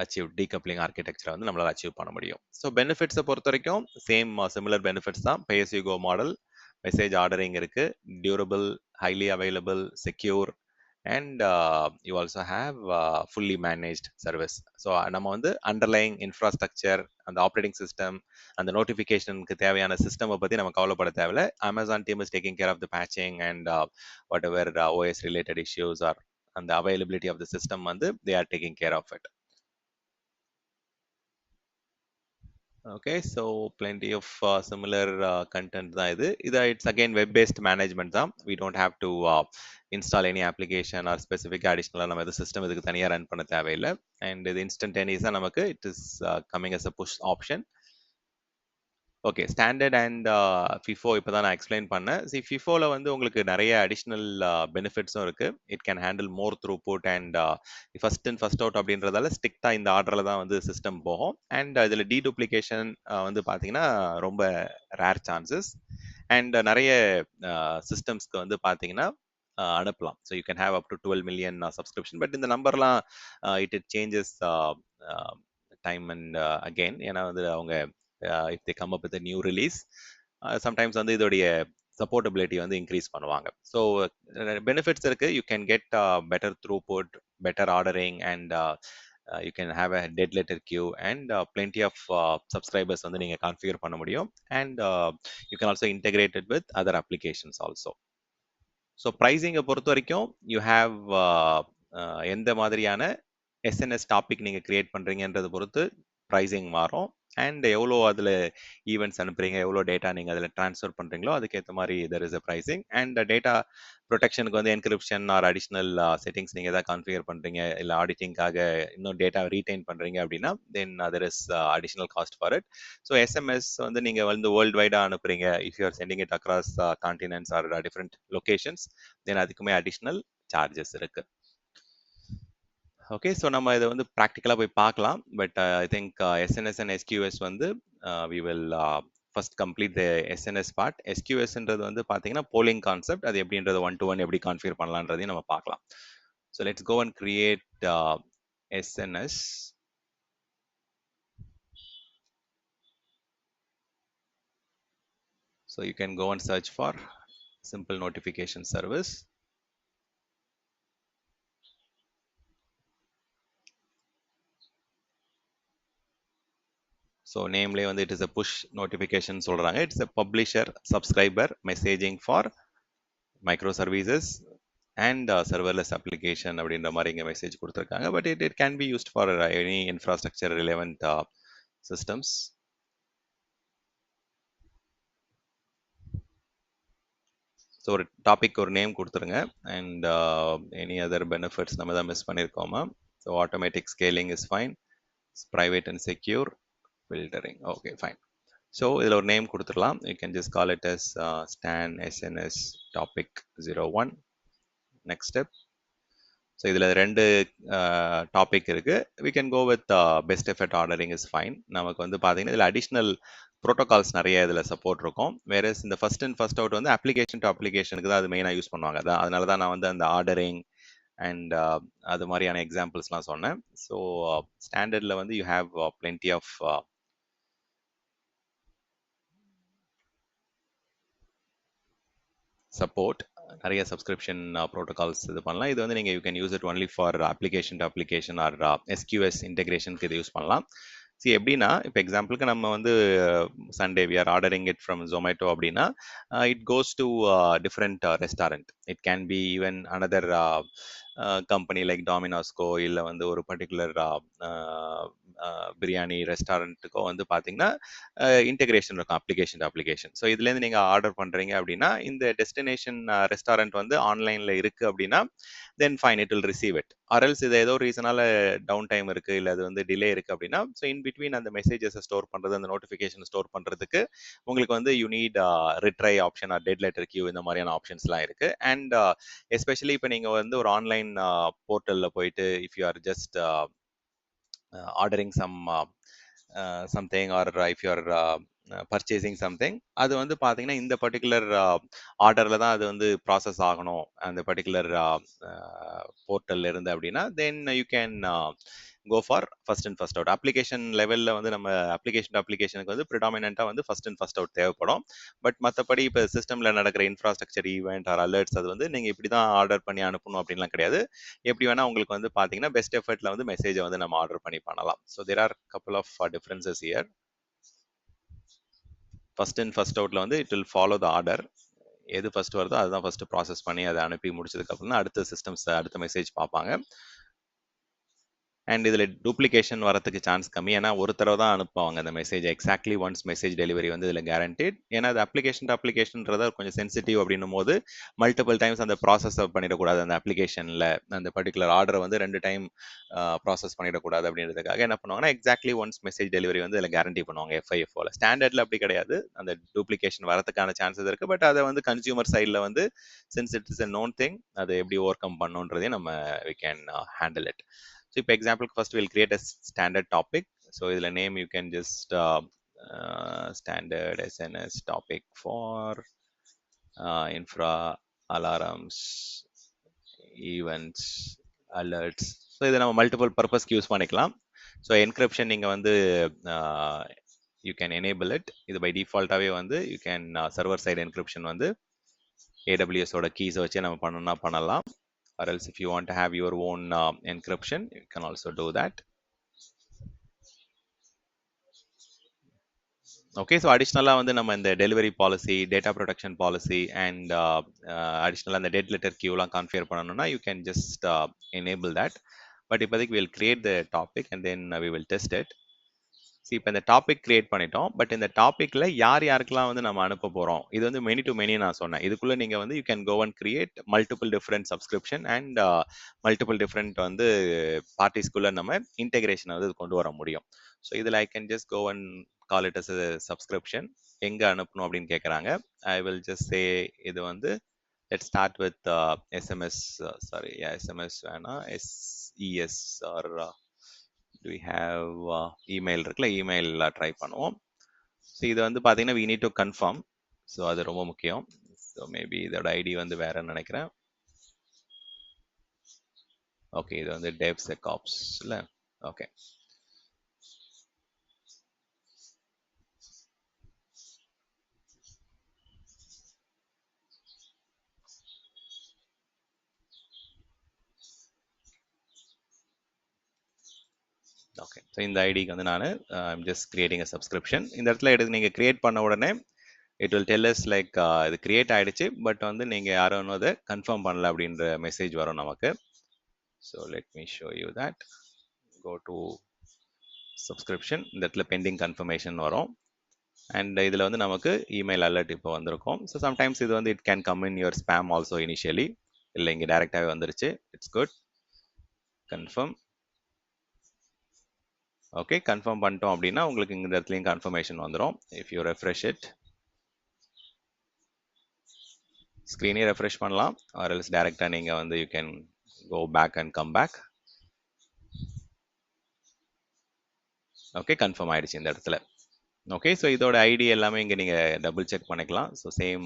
achieve decoupling ஆர்கிடெக்சரை வந்து நம்மளால அச்சீவ் பண்ண முடியும். ஸோ பெனிஃபிட்ஸை பொறுத்த வரைக்கும் சேம் சிமிலர் பெனிஃபிட்ஸ் தான். Pay as you go model, message ordering இருக்கு, durable, highly available, secure, and you also have fully managed service. So நம்ம வந்து அண்டர்லைங் இன்ஃப்ராஸ்ட்ரக்சர், அந்த ஆப்ரேட்டிங் சிஸ்டம், அந்த நோட்டிஃபிகேஷனுக்கு தேவையான சிஸ்டம் பற்றி நம்ம கவலைப்பட தேவையில்ல. Amazon team is taking care of the patching and whatever OS related issues or அந்த அவைலபிலிட்டி ஆஃப் த சிஸ்டம் வந்து they are taking care of it. Okay, so plenty of similar content தான் இது. It's again web based management தான். We don't have to install any application or specific அடிஷ்னலாக நம்ம எது system இதுக்கு தனியாக run பண்ண தேவையில்லை. அண்ட் இது இன்ஸ்டன்டேனியஸாக நமக்கு it is coming as a push option. Okay, standard and FIFO இப்போ தான் நான் எக்ஸ்பிளைன் பண்ணேன். ஃபிஃபோவில் வந்து உங்களுக்கு நிறைய அடிஷ்னல் பெனிஃபிட்ஸும் இருக்குது. It can handle more throughput and first in first out அப்படின்றதால ஸ்ட்ரிக்டாக இந்த ஆர்டரில் தான் வந்து சிஸ்டம் போகும். அண்ட் இதில் டீடூப்ளிகேஷன் வந்து பார்த்தீங்கன்னா ரொம்ப ரேர் சான்சஸ். அண்ட் நிறைய சிஸ்டம்ஸ்க்கு வந்து பார்த்தீங்கன்னா அனுப்பலாம். So you can have up to 12 million subscription. But இந்த நம்பர்லாம் it changes time and again. ஏன்னா வந்து அவங்க if they come up with a new release, sometimes வந்து இதோடைய சப்போர்ட்டபிலிட்டி வந்து இன்க்ரீஸ் பண்ணுவாங்க. ஸோ பெனிஃபிட்ஸ் இருக்கு. You can get better throughput, better ordering, and you can have a dead letter queue, and plenty of subscribers வந்து நீங்கள் configure பண்ண முடியும். And you can also integrated with other applications also. So ப்ரைஸிங்கை பொறுத்த வரைக்கும் you have எந்த மாதிரியான SNS topic நீங்கள் கிரியேட் பண்ணுறீங்கன்றதை பொறுத்து ப்ரைஸிங் மாறும். அண்ட் எவ்வளோ அதில் ஈவெண்ட்ஸ் அனுப்புறீங்க, எவ்வளோ டேட்டா நீங்கள் அதில் ட்ரான்ஸ்ஃபர் பண்ணுறீங்களோ அதுக்கேற்ற மாதிரி there is a pricing. And data ப்ரொடெக்ஷனுக்கு வந்து என்கிரிப்ஷன் ஆர் அடிஷ்னல் செட்டிங்ஸ் நீங்கள் எதாவது கான்ஃபிகர் பண்ணுறீங்க, இல்லை ஆடிட்டிங்காக இன்னும் டேட்டா ரீடைன் பண்ணுறீங்க அப்படின்னா then there is additional cost for it. So SMS வந்து நீங்கள் வந்து வேர்ல்டு வைடாக அனுப்புறீங்க, if you are sending it across continents or different locations, then அதுக்குமே அடிஷ்னல் சார்ஜஸ் இருக்கு. ஓகே, ஸோ நம்ம இதை வந்து ப்ராக்டிக்கலாக போய் பார்க்கலாம். But I think SNS and SQS வந்து we will first complete the SNS part. எஸ்கியூஎஸ்ன்றது வந்து பார்த்தீங்கன்னா போலிங் கான்செப்ட். அது எப்படின்றது 1-to-1 எப்படி கான்ஃபிகர் பண்ணலான்றதையும் நம்ம பார்க்கலாம். So let's go and create SNS. So you can go and search for simple notification service. So நேம்லேயே வந்து it is a push notification சொல்கிறாங்க. It's a publisher subscriber messaging for micro services and serverless application அப்படின்ற மாதிரி இங்கே message கொடுத்துருக்காங்க. But it can be used for any infrastructure relevant systems. So ஒரு topic ஒரு name கொடுத்துருங்க. அண்ட் எனி அதர் பெனிஃபிட்ஸ் நம்ம தான் மிஸ் பண்ணியிருக்கோமா? So automatic scaling is fine, private and secure, filtering, okay fine. So இதில் ஒரு name கொடுத்துடலாம். You can just call it as Stan SNS topic 01. Next step. So இதில் 2 topic இருக்கு. We can go with best effort ordering is fine. நமக்கு வந்து பார்த்தீங்கன்னா இதில் additional protocols நிறைய இதில் சப்போர்ட் இருக்கும். வேற இந்த ஃபர்ஸ்ட் இன் ஃபர்ஸ்ட் அவுட் வந்து அப்ளிகேஷன் டு அப்ளிகேஷனுக்கு தான் அது மெயினாக யூஸ் பண்ணுவாங்க. அதனால தான் நான் வந்து அந்த ஆர்டரிங் அண்ட் அது மாதிரியான எக்ஸாம்பிள்ஸ்லாம் சொன்னேன். ஸோ ஸ்டாண்டர்டில் வந்து you have plenty of support, நிறைய சப்ஸ்கிரிப்ஷன் ப்ரோட்டோகால்ஸ் இது பண்ணலாம். இது வந்து நீங்கள் you can use it only for application to application or SQS இன்டெகிரேஷனுக்கு இது யூஸ் பண்ணலாம். சி எப்படின்னா, இப்போ எக்ஸாம்பிளுக்கு நம்ம வந்து Sunday we are ordering it from Zomato அப்படின்னா it goes to different restaurant. It can be even another company like டாமினோஸ்கோ, இல்லை வந்து ஒரு பர்டிகுலர் பிரியாணி ரெஸ்டாரண்ட்டுக்கோ வந்து பார்த்தீங்கன்னா இன்டெகிரேஷன் இருக்கும் அப்ளிகேஷன் டு அப்ளிகேஷன். ஸோ இதுலேருந்து நீங்கள் ஆர்டர் பண்ணுறீங்க அப்படின்னா இந்த டெஸ்டினேஷன் ரெஸ்டாரண்ட் வந்து ஆன்லைனில் இருக்குது அப்படின்னா then fine it will receive it. Or else இது ஏதோ ரீசனால டவுன் டைம் இருக்குது, இல்லை அது வந்து டிலே இருக்குது அப்படின்னா ஸோ இன் பிட்வீன் அந்த மெசேஜஸை ஸ்டோர் பண்ணுறது, அந்த நோட்டிஃபிகேஷன் ஸ்டோர் பண்ணுறதுக்கு உங்களுக்கு வந்து you need retry option or dead letter queue, இந்த மாதிரியான ஆப்ஷன்ஸ்லாம் இருக்குது. அண்ட் எஸ்பெஷலி இப்போ நீங்கள் வந்து ஒரு ஆன்லைன் போர்ட்டலில் போயிட்டு if you are just ordering something, or if you're purchasing something, அது வந்து பார்த்தீங்கன்னா இந்த பர்டிகுலர் ஆர்டரில் தான் அது வந்து ப்ராசஸ் ஆகணும் அந்த பர்டிகுலர் போர்ட்டல்ல இருந்து அப்படின்னா then you can go for first and first out. Application லெவலில் வந்து நம்ம அப்ளிகேஷன் டு அப்ளிகேஷனுக்கு வந்து ப்ரிடாமினெண்ட்டாக வந்து ஃபர்ஸ்ட் அண்ட் ஃபர்ஸ்ட் அவுட் தேவைப்படும். பட் மற்றபடி இப்போ சிஸ்டமில் நடக்கிற இன்ஃப்ராஸ்ட்ரக்சர் ஈவெண்ட் ஆர் அலர்ட்ஸ் அது வந்து நீங்கள் இப்படி தான் ஆர்டர் பண்ணி அனுப்பணும் அப்படின்லாம் கிடையாது. எப்படி வேணால் உங்களுக்கு வந்து பார்த்தீங்கன்னா பெஸ்ட் எஃபர்ட்டில் வந்து மெசேஜை வந்து நம்ம ஆர்டர் பண்ணி பண்ணலாம். So there are couple of differences here. First in first அவுட்ல வந்து it will follow the order. எது ஃபர்ஸ்ட் வருதோ அதுதான் ஃபர்ஸ்ட் ப்ராசஸ் பண்ணி அதை அனுப்பி முடிச்சதுக்கு அப்புறம் தான் அடுத்த சிஸ்டம்ஸ் அடுத்த மெசேஜ் பார்ப்பாங்க. அண்ட் இதில் டூப்ளிகேஷன் வரதுக்கு சான்ஸ் கம்மி. ஏன்னா ஒரு தடவை தான் அனுப்புவாங்க அந்த message. Exactly once message delivery வந்து இதில் கேரண்டட். ஏன்னா அது அப்ளிகேஷன் டு அப்ளிகேஷன்றத கொஞ்சம் சென்சிட்டிவ் அப்படின்னும் போது மல்டிபிள் டைம்ஸ் அந்த ப்ராசஸ் பண்ணிடக்கூடாது. அந்த அப்ளிகேஷனில் அந்த பர்டிகுலர் ஆர்டரை வந்து 2 டைம் ப்ராசஸ் பண்ணிடக்கூடாது அப்படின்றதுக்காக என்ன பண்ணுவாங்கன்னா எக்ஸாக்ட்லி ஒன்ஸ் மெசேஜ் டெலிவரி வந்து இதில் கேரண்டி பண்ணுவாங்க எஃப்ஐஎஃப்ஓல. ஸ்டாண்டர்டில் அப்படி கிடையாது. அந்த டூப்ளிகேஷன் வரதுக்கான சான்சஸ் இருக்குது. பட் அதை வந்து கன்சியூமர் சைடில் வந்து since it is a known thing அதை எப்படி ஓவர் கம் பண்ணுன்றதையும் நம்ம we can handle it. So இப்போ எக்ஸாம்பிளுக்கு first will create a standard topic. So இதில் name you can just standard SNS topic for infra alarms events alerts. So இதை நம்ம multiple பர்பஸ்க்கு யூஸ் பண்ணிக்கலாம். ஸோ என்கிரிப்ஷன் நீங்கள் வந்து யூ கேன் எனேபிள் இட். இது பை டிஃபால்ட்டாகவே வந்து you can server side encryption வந்து ஏடபிள்யூஎஸோட கீஸை வச்சு நம்ம பண்ணணும்னா பண்ணலாம். Or else if you want to have your own encryption, you can also do that. Okay, so additionally வந்து நம்ம இந்த delivery policy, data protection policy and அடிஷ்னலாக அந்த டெட் லெட்டர் கியூலாம் கான்ஃபிகர் பண்ணணும்னா you can just enable that. But இப்போதைக்கு will create the topic and then we will test it. இப்போ இந்த டாபிக் கிரியேட் பண்ணிட்டோம். பட் இந்த டாபிக்ல யார் யாருக்கெல்லாம் வந்து நம்ம அனுப்ப போறோம், இது வந்து மெனி டு மெனி நான் சொன்னேன். இதுக்குள்ள நீங்க வந்து you can go and create multiple different subscription and multiple different வந்து பார்ட்டிஸ்குள்ள நம்ம இன்டெகிரேஷன் வந்து கொண்டு வர முடியும். ஸோ இதில் I can just go and call it as subscription. எங்க அனுப்பணும் அப்படின்னு கேட்குறாங்க. ஐ வில் ஜஸ்ட் சே இது வந்து let's start with SMS. SMS வேணாம், SES or do we have email இருக்குல்ல, இமெயில் ட்ரை பண்ணுவோம். ஸோ இது வந்து பார்த்தீங்கன்னா we need to confirm. So அது ரொம்ப முக்கியம். ஸோ மேபி இதோட ஐடி வந்து வேறன்னு நினைக்கிறேன். ஓகே, இது வந்து DevSecOps இல்லை? Okay, okay. ஸோ இந்த ஐடிக்கு வந்து நான் I'm just creating a subscription. இந்த இடத்துல எடுத்து நீங்கள் கிரியேட் பண்ண உடனே it will tell us like இது கிரியேட் ஆயிடுச்சு, பட் வந்து நீங்கள் யாரும் இன்னும் அதை கன்ஃபார்ம் பண்ணல அப்படின்ற மெசேஜ் வரும் நமக்கு. So let me show you that. Go to subscription. இந்த இடத்துல பெண்டிங் கன்ஃபர்மேஷன் வரும். அண்ட் இதில் வந்து நமக்கு இமெயில் அலர்ட் இப்போ வந்திருக்கும். ஸோ சம்டைம்ஸ் இது வந்து it can come in your spam also initially. இல்லை, இங்கே டேரெக்டாகவே வந்துருச்சு. It's good. Confirm. Okay, confirm பண்ணிட்டோம் அப்படின்னா உங்களுக்கு இந்த இடத்துலையும் கன்ஃபர்மேஷன் வந்துடும். இஃப் யூ ரெஃப்ரெஷ் இட், ஸ்க்ரீனே ரெஃப்ரெஷ் பண்ணலாம். ஆர் எல்ஸ் டேரெக்டாக நீங்கள் வந்து you can go back and come back. Okay, confirm ஆயிடுச்சு இந்த இடத்துல. ஓகே, ஸோ இதோட ஐடி எல்லாமே இங்கே நீங்கள் டபுள் செக் பண்ணிக்கலாம். ஸோ சேம்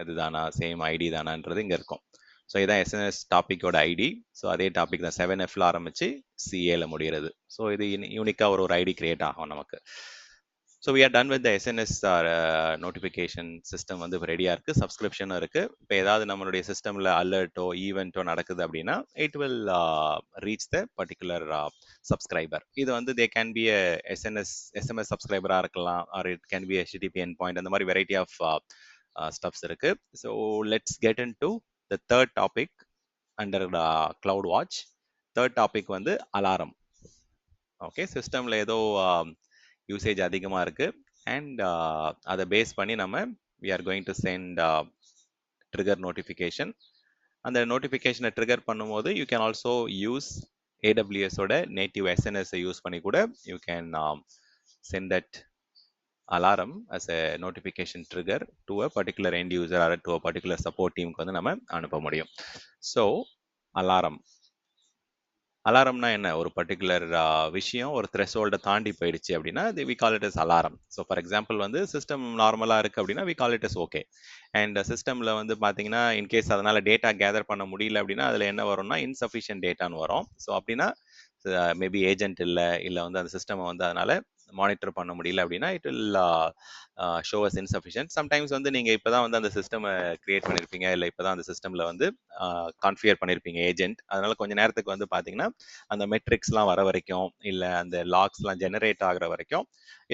இதுதானா, சேம் ஐடி தானான்றது இங்கே இருக்கும். ஸோ இதான் எஸ்என்எஸ் டாப்பிக்கோட ஐடி. ஸோ அதே டாபிக் தான் 7Fல ஆரம்பிச்சு CAல முடிகிறது. ஸோ இது யூனிக்காக ஒரு ஐடி கிரியேட் ஆகும் நமக்கு. So we are done with the SNS notification system வந்து இப்போ ரெடியாக இருக்குது. சப்ஸ்கிரிப்ஷனும் இருக்குது. இப்போ ஏதாவது நம்மளுடைய சிஸ்டமில் அலர்ட்டோ ஈவெண்ட்டோ நடக்குது அப்படின்னா it will reach the particular subscriber. இது வந்து தே கேன் பி SMS சப்ஸ்கிரைபராக இருக்கலாம், or it can B HTTP end point. அந்த மாதிரி வெரைட்டி ஆஃப் ஸ்டப்ஸ் இருக்குது. So let's get in to the third topic under cloud watch. Third topic வந்து alarm. Okay, சிஸ்டமில் ஏதோ usage அதிகமாக இருக்குது அண்ட் அதை பேஸ் பண்ணி நம்ம we are going to send trigger notification. அந்த நோட்டிஃபிகேஷனை ட்ரிகர் பண்ணும்போது யூ கேன் ஆல்சோ யூஸ் AWSோட நேட்டிவ் SNS யூஸ் பண்ணி கூட you can send that alarm as a notification trigger to a particular end user or to a particular support teamக்கு வந்து நம்ம அனுப்ப முடியும். ஸோ அலாரம் அலாரம்னா என்ன? ஒரு பர்ட்டிகுலர் விஷயம் ஒரு த்ரெஷோல்ட தாண்டி போயிடுச்சு அப்படின்னா, we call it as alarm. So for example வந்து சிஸ்டம் நார்மலா இருக்கு அப்படின்னா, we call it as okay. And சிஸ்டம்ல வந்து பார்த்தீங்கன்னா, இன்கேஸ் அதனால டேட்டா கேதர் பண்ண முடியல அப்படின்னா, அதில என்ன வரும்னா, இன்சஃபிஷியன்ட் டேட்டான்னு வரும். ஸோ அப்படின்னா, மேபி ஏஜென்ட் இல்ல, இல்ல வந்து அந்த சிஸ்டம் வந்து அதனால மானிட்டர் பண்ண முடியல அப்படின்னா, it will show us insufficient. Sometimes வந்து நீங்க இப்ப தான் வந்து அந்த சிஸ்டம் கிரியேட் பண்ணியிருப்பீங்க, இல்ல இப்ப தான் அந்த சிஸ்டம்ல வந்து கான்ஃபிகர் பண்ணியிருப்பீங்க ஏஜென்ட். அதனால கொஞ்ச நேரத்துக்கு வந்து பார்த்தீங்கன்னா, அந்த மெட்ரிக்ஸ்லாம் வர வரைக்கும், இல்ல அந்த லாக்ஸ்லாம் ஜெனரேட் ஆகுற வரைக்கும்,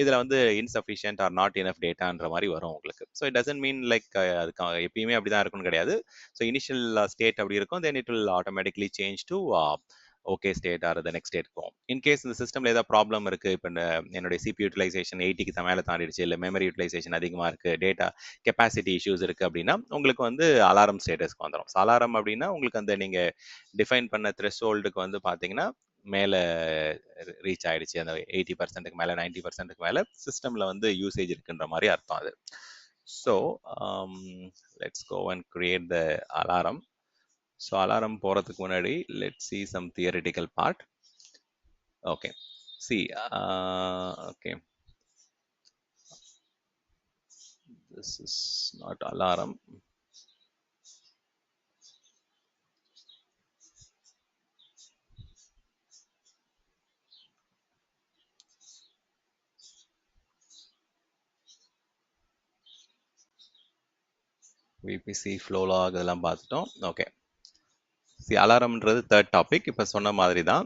இதுல வந்து இன்சஃபிஷியன்ட் ஆர் நாட் இனஃப் டேட்டான்ற மாரி வரும் உங்களுக்கு. So it doesn't mean like அதுக்கு எப்பயுமே அப்படிதான் இருக்கும்னு கிடையாது. ஸோ இனிஷியல் ஸ்டேட் அப்படி இருக்கும். Then it will automatically change to okay state R the next state போகும். இன்கேஸ் இந்த சிஸ்டம்ல ஏதாவது ப்ராப்ளம் இருக்கு, இப்போ என்னுடைய சிபி யூட்டிலைசேஷன் 80க்கு மேல தாண்டிடுச்சு, இல்ல மெமரி யூட்டிலைசேஷன் அதிகமா இருக்கு, டேட்டா கெப்பாசிட்டி இஷ்யூஸ் இருக்கு அப்படின்னா, உங்களுக்கு வந்து அலாரம் ஸ்டேட்டஸ்க்கு வந்துரும். ஸோ அலாரம் அப்படின்னா உங்களுக்கு அந்த நீங்க டிஃபைன் பண்ண த்ரெஷ்ஹோல்டுக்கு வந்து பார்த்தீங்கன்னா, மேல ரீச் ஆயிடுச்சு. அந்த 80%க்கு மேல 90%க்கு மேல சிஸ்டம்ல வந்து யூசேஜ் இருக்குன்ற மாரி அர்த்தம் அது. So let's go and create the alarm. So alarm போறதுக்கு முன்னாடி let's see some theoretical part. Okay. See, okay, this is not alarm. VPC flow log இதெல்லாம் பார்த்துட்டோம். ஓகே. அலாரம்ன்றது தேர்ட் டாபிக். இப்போ சொன்ன மாதிரி தான்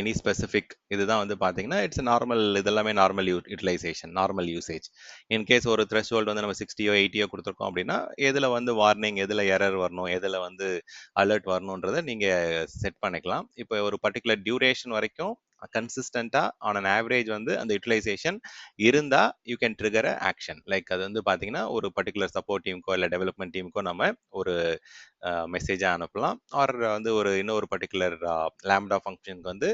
எனி ஸ்பெசிஃபிக் இதுதான் வந்து பார்த்தீங்கன்னா இட்ஸ் நார்மல், இதெல்லாமே normal utilization, normal usage. In case ஒரு த்ரெஷ்ஹோல்டு வந்து நம்ம 60யோ 80யோ கொடுத்துருக்கோம் அப்படின்னா, எதில் வந்து வார்னிங், எதில் எரர் வரணும், எதில் வந்து அலர்ட் வரணுன்றதை நீங்கள் செட் பண்ணிக்கலாம். இப்போ ஒரு பர்டிகுலர் டியூரேஷன் வரைக்கும் கன்சிஸ்டண்டா ஆன் அன் ஆவரேஜ் வந்து அந்த யூட்டிலைசேஷன் இருந்தா you can trigger action. Like அது வந்து பார்த்தீங்கன்னா ஒரு பர்டிகுலர் சப்போர்ட் டீமுக்கோ இல்லை டெவலப்மெண்ட் டீமுக்கோ நம்ம ஒரு மெசேஜாக அனுப்பலாம். ஆர் வந்து ஒரு இன்னொரு பர்டிகுலர் லேம்டா ஃபங்க்ஷனுக்கு வந்து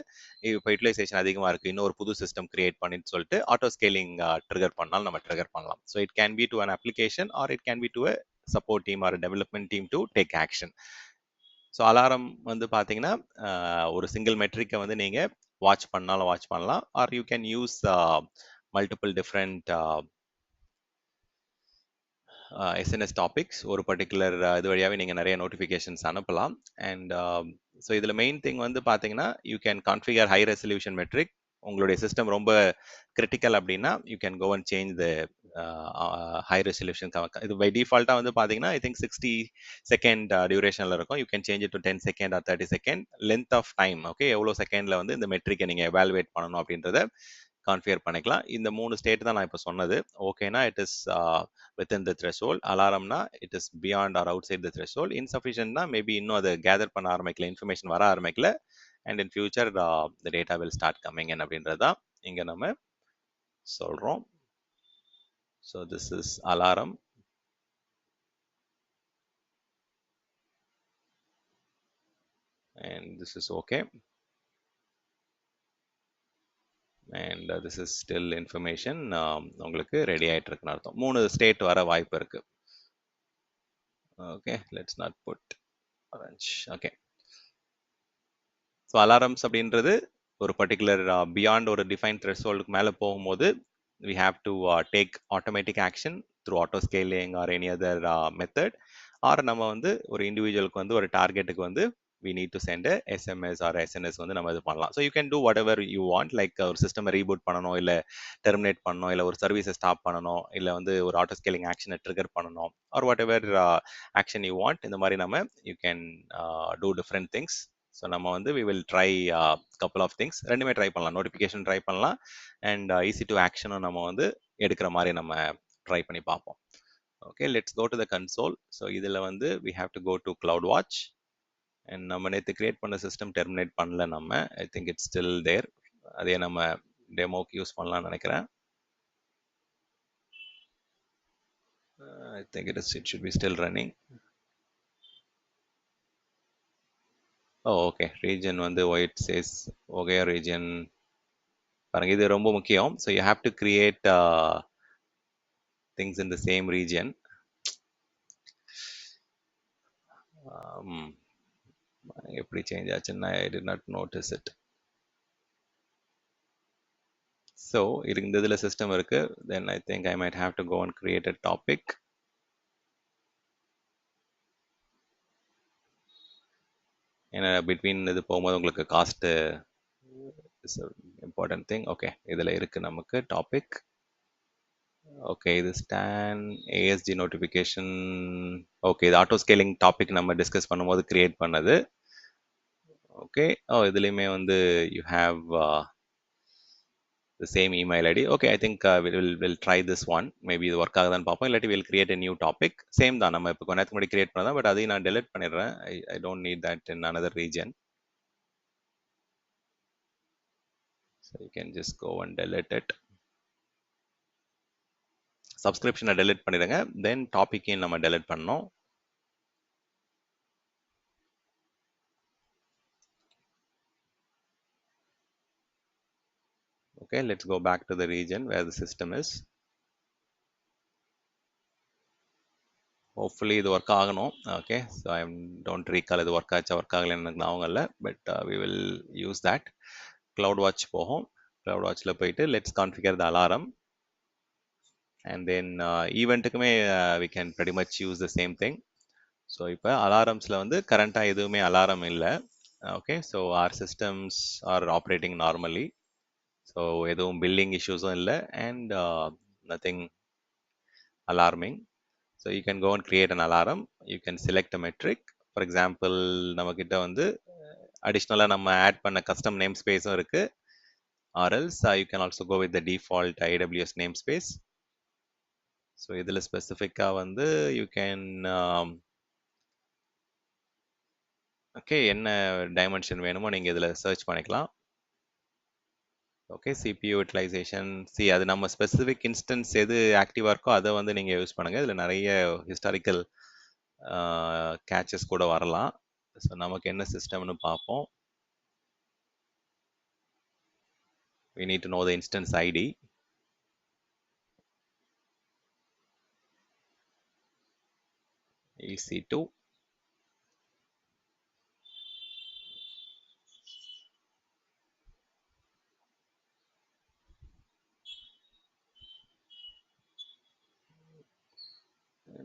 இப்போ யூட்டிலைசேஷன் அதிகமாக இருக்குது, இன்னொரு புது சிஸ்டம் கிரியேட் பண்ணிட்டு சொல்லிட்டு ஆட்டோ ஸ்கேலிங் ட்ரிகர் பண்ணாலும் நம்ம ட்ரிகர் பண்ணலாம். So it can be to an application or it can be to a support team or development team to take action. So alarm வந்து பார்த்தீங்கன்னா ஒரு சிங்கிள் மெட்ரிக்கை வந்து நீங்கள் வாட்ச் பண்ணாலும் வாட்ச் பண்ணலாம், or you can use multiple different SNS topics. ஒரு particular இது வழியாகவே நீங்கள் நிறைய நோட்டிஃபிகேஷன்ஸ் அனுப்பலாம். அண்ட் ஸோ இதில் மெயின் திங் வந்து பார்த்தீங்கன்னா you can configure high resolution metric. உங்களுடைய சிஸ்டம் ரொம்ப கிரிட்டிக்கல் அப்படின்னா you can go and change the high resolution. இது பை டிஃபால்ட்டாக வந்து பார்த்தீங்கன்னா ஐ திங்க் 60 செகண்ட் டியூரேஷனில் இருக்கும். You can change it to 10 second or 30 second. Length of time, okay, எவ்வளோ செகண்டில் வந்து இந்த மெட்ரிக்கை நீங்கள் எவாலுவேட் பண்ணணும் அப்படின்றத கான்ஃபிகர் பண்ணிக்கலாம். இந்த 3 ஸ்டேட் தான் நான் இப்போ சொன்னது. ஓகேனா it is within the threshold. அலாரம்னா it is beyond or outside the threshold. இன்சஃபிஷியன்ட்னா மேபி இன்னும் அதை கேதர் பண்ண ஆரம்பிக்கல, இன்ஃபர்மேஷன் வர ஆரம்பிக்கல. And in future the data will start coming in அப்படின்றது தான் இங்கே நம்ம சொல்கிறோம். So this is alarm. And this is okay. And this is still information. உங்களுக்கு ரெடி ஆயிட்டு இருக்குன்னு அர்த்தம். 3 ஸ்டேட் வர வாய்ப்பு இருக்கு. Okay, let's not put orange. Okay. So alarms அப்படின்றது ஒரு பர்டிகுலர் பியாண்ட் ஒரு டிஃபைன் த்ரெஷ்ஹோல்டுக்கு மேலே போகும்போது we have to take automatic action through auto scaling or any other method, or நம்ம வந்து ஒரு இண்டிவிஜுவலுக்கு வந்து ஒரு டார்கெட்டுக்கு வந்து we need to send a SMS or SNS வந்து நம்ம இது பண்ணலாம். So you can two what ever you want. Like ஒரு சிஸ்டம் ரீபூட் பண்ணணும், இல்லை டெர்மினேட் பண்ணணும், இல்லை ஒரு சர்வீஸை ஸ்டாப் பண்ணணும், இல்லை வந்து ஒரு ஆட்டோ ஸ்கேலிங் ஆக்ஷனை ட்ரிகர் பண்ணணும், or whatever action you want. இந்த மாதிரி நம்ம you can do different things. So நம்ம வந்து we will try couple of things. ரெண்டுமே ட்ரை பண்ணலாம். நோட்டிஃபிகேஷன் ட்ரை பண்ணலாம் அண்ட் ஈஸி டு ஆக்ஷனும் நம்ம வந்து எடுக்கிற மாதிரி நம்ம ட்ரை பண்ணி பார்ப்போம். Okay, let's go to the console. So இதில் வந்து we have to go to cloud watch. And நம்ம நேற்று கிரியேட் பண்ண சிஸ்டம் டெர்மினேட் பண்ணல நம்ம. I think it's still there. அதே நம்ம டெமோக்கு யூஸ் பண்ணலாம்னு நினைக்கிறேன். I think it should be still running. Oh, okay. Region வந்து it says Ogaya region. பாருங்க, இது ரொம்ப முக்கியம். So you have to create things in the same region. எப்படி சேஞ்ச் ஆச்சுன்னா I did not notice it. So இந்த இதில் system இருக்கு. Then I think I might have to go and create a topic. ஏன்னா பிட்வீன் இது போகும்போது உங்களுக்கு cost is important thing. Okay, இதில் இருக்கு நமக்கு டாபிக். ஓகே, இது ஸ்டான் ஏஎஸ்ஜி நோட்டிஃபிகேஷன். ஓகே, இது ஆட்டோ ஸ்கேலிங் டாபிக் நம்ம டிஸ்கஸ் பண்ணும்போது கிரியேட் பண்ணது. ஓகே, இதுலேயுமே வந்து you have the same email ID. Okay, I think we'll try this one. Maybe இது ஒர்க் ஆகுதான்னு பார்ப்போம். இல்லாட்டி we'll create a new topic. Same தான், நம்ம இப்போ கொஞ்ச நேரத்துக்கு முன்னாடி கிரியேட் பண்ணதான். பட் அதையும் நான் delete பண்ணிடுறேன். I don't need that in another region. So you can just go and delete it. சப்ஸ்கிரிப்ஷனை delete பண்ணிடுங்க. தென் டாப்பிக்கையும் நம்ம delete பண்ணோம். Okay, let's go back to the region where the system is. Hopefully இது work ஆகணும். Okay, so I don't recall இது work ஆச்சா work ஆகலைன்னு எனக்கு ஞாபகம் இல்லை. But we will use that. CloudWatch போகும். க்ளவுட் வாட்சில் போயிட்டு let's configure the alarm. And then ஈவெண்ட்டுக்குமே we can pretty much use the same thing. So இப்போ அலாரம்ஸில் வந்து கரண்ட்டாக எதுவுமே அலாரம் இல்லை. Okay, so our systems are operating normally. So எதுவும் பில்லிங் இஷ்யூஸும் இல்லை and nothing alarming. So you can go and create an alarm. You can select a metric. For example, நம்மக்கிட்ட வந்து அடிஷ்னலாக நம்ம ஆட் பண்ண கஸ்டம் நேம் ஸ்பேஸும் இருக்கு. Or else you can also go with the default AWS namespace. So இதில் ஸ்பெசிஃபிக்காக வந்து you can okay, என்ன டைமென்ஷன் வேணுமோ நீங்கள் இதில் சர்ச் பண்ணிக்கலாம். ஓகே, CPU யூட்டிலைசேஷன், அது நம்ம ஸ்பெசிஃபிக் இன்ஸ்டன்ஸ் எது ஆக்டிவாக இருக்கோ அதை வந்து நீங்கள் யூஸ் பண்ணுங்கள். இதில் நிறைய ஹிஸ்டாரிக்கல் கேச்சஸ் கூட வரலாம். ஸோ நமக்கு என்ன சிஸ்டம்னு பார்ப்போம். We need to know the instance ID. EC2.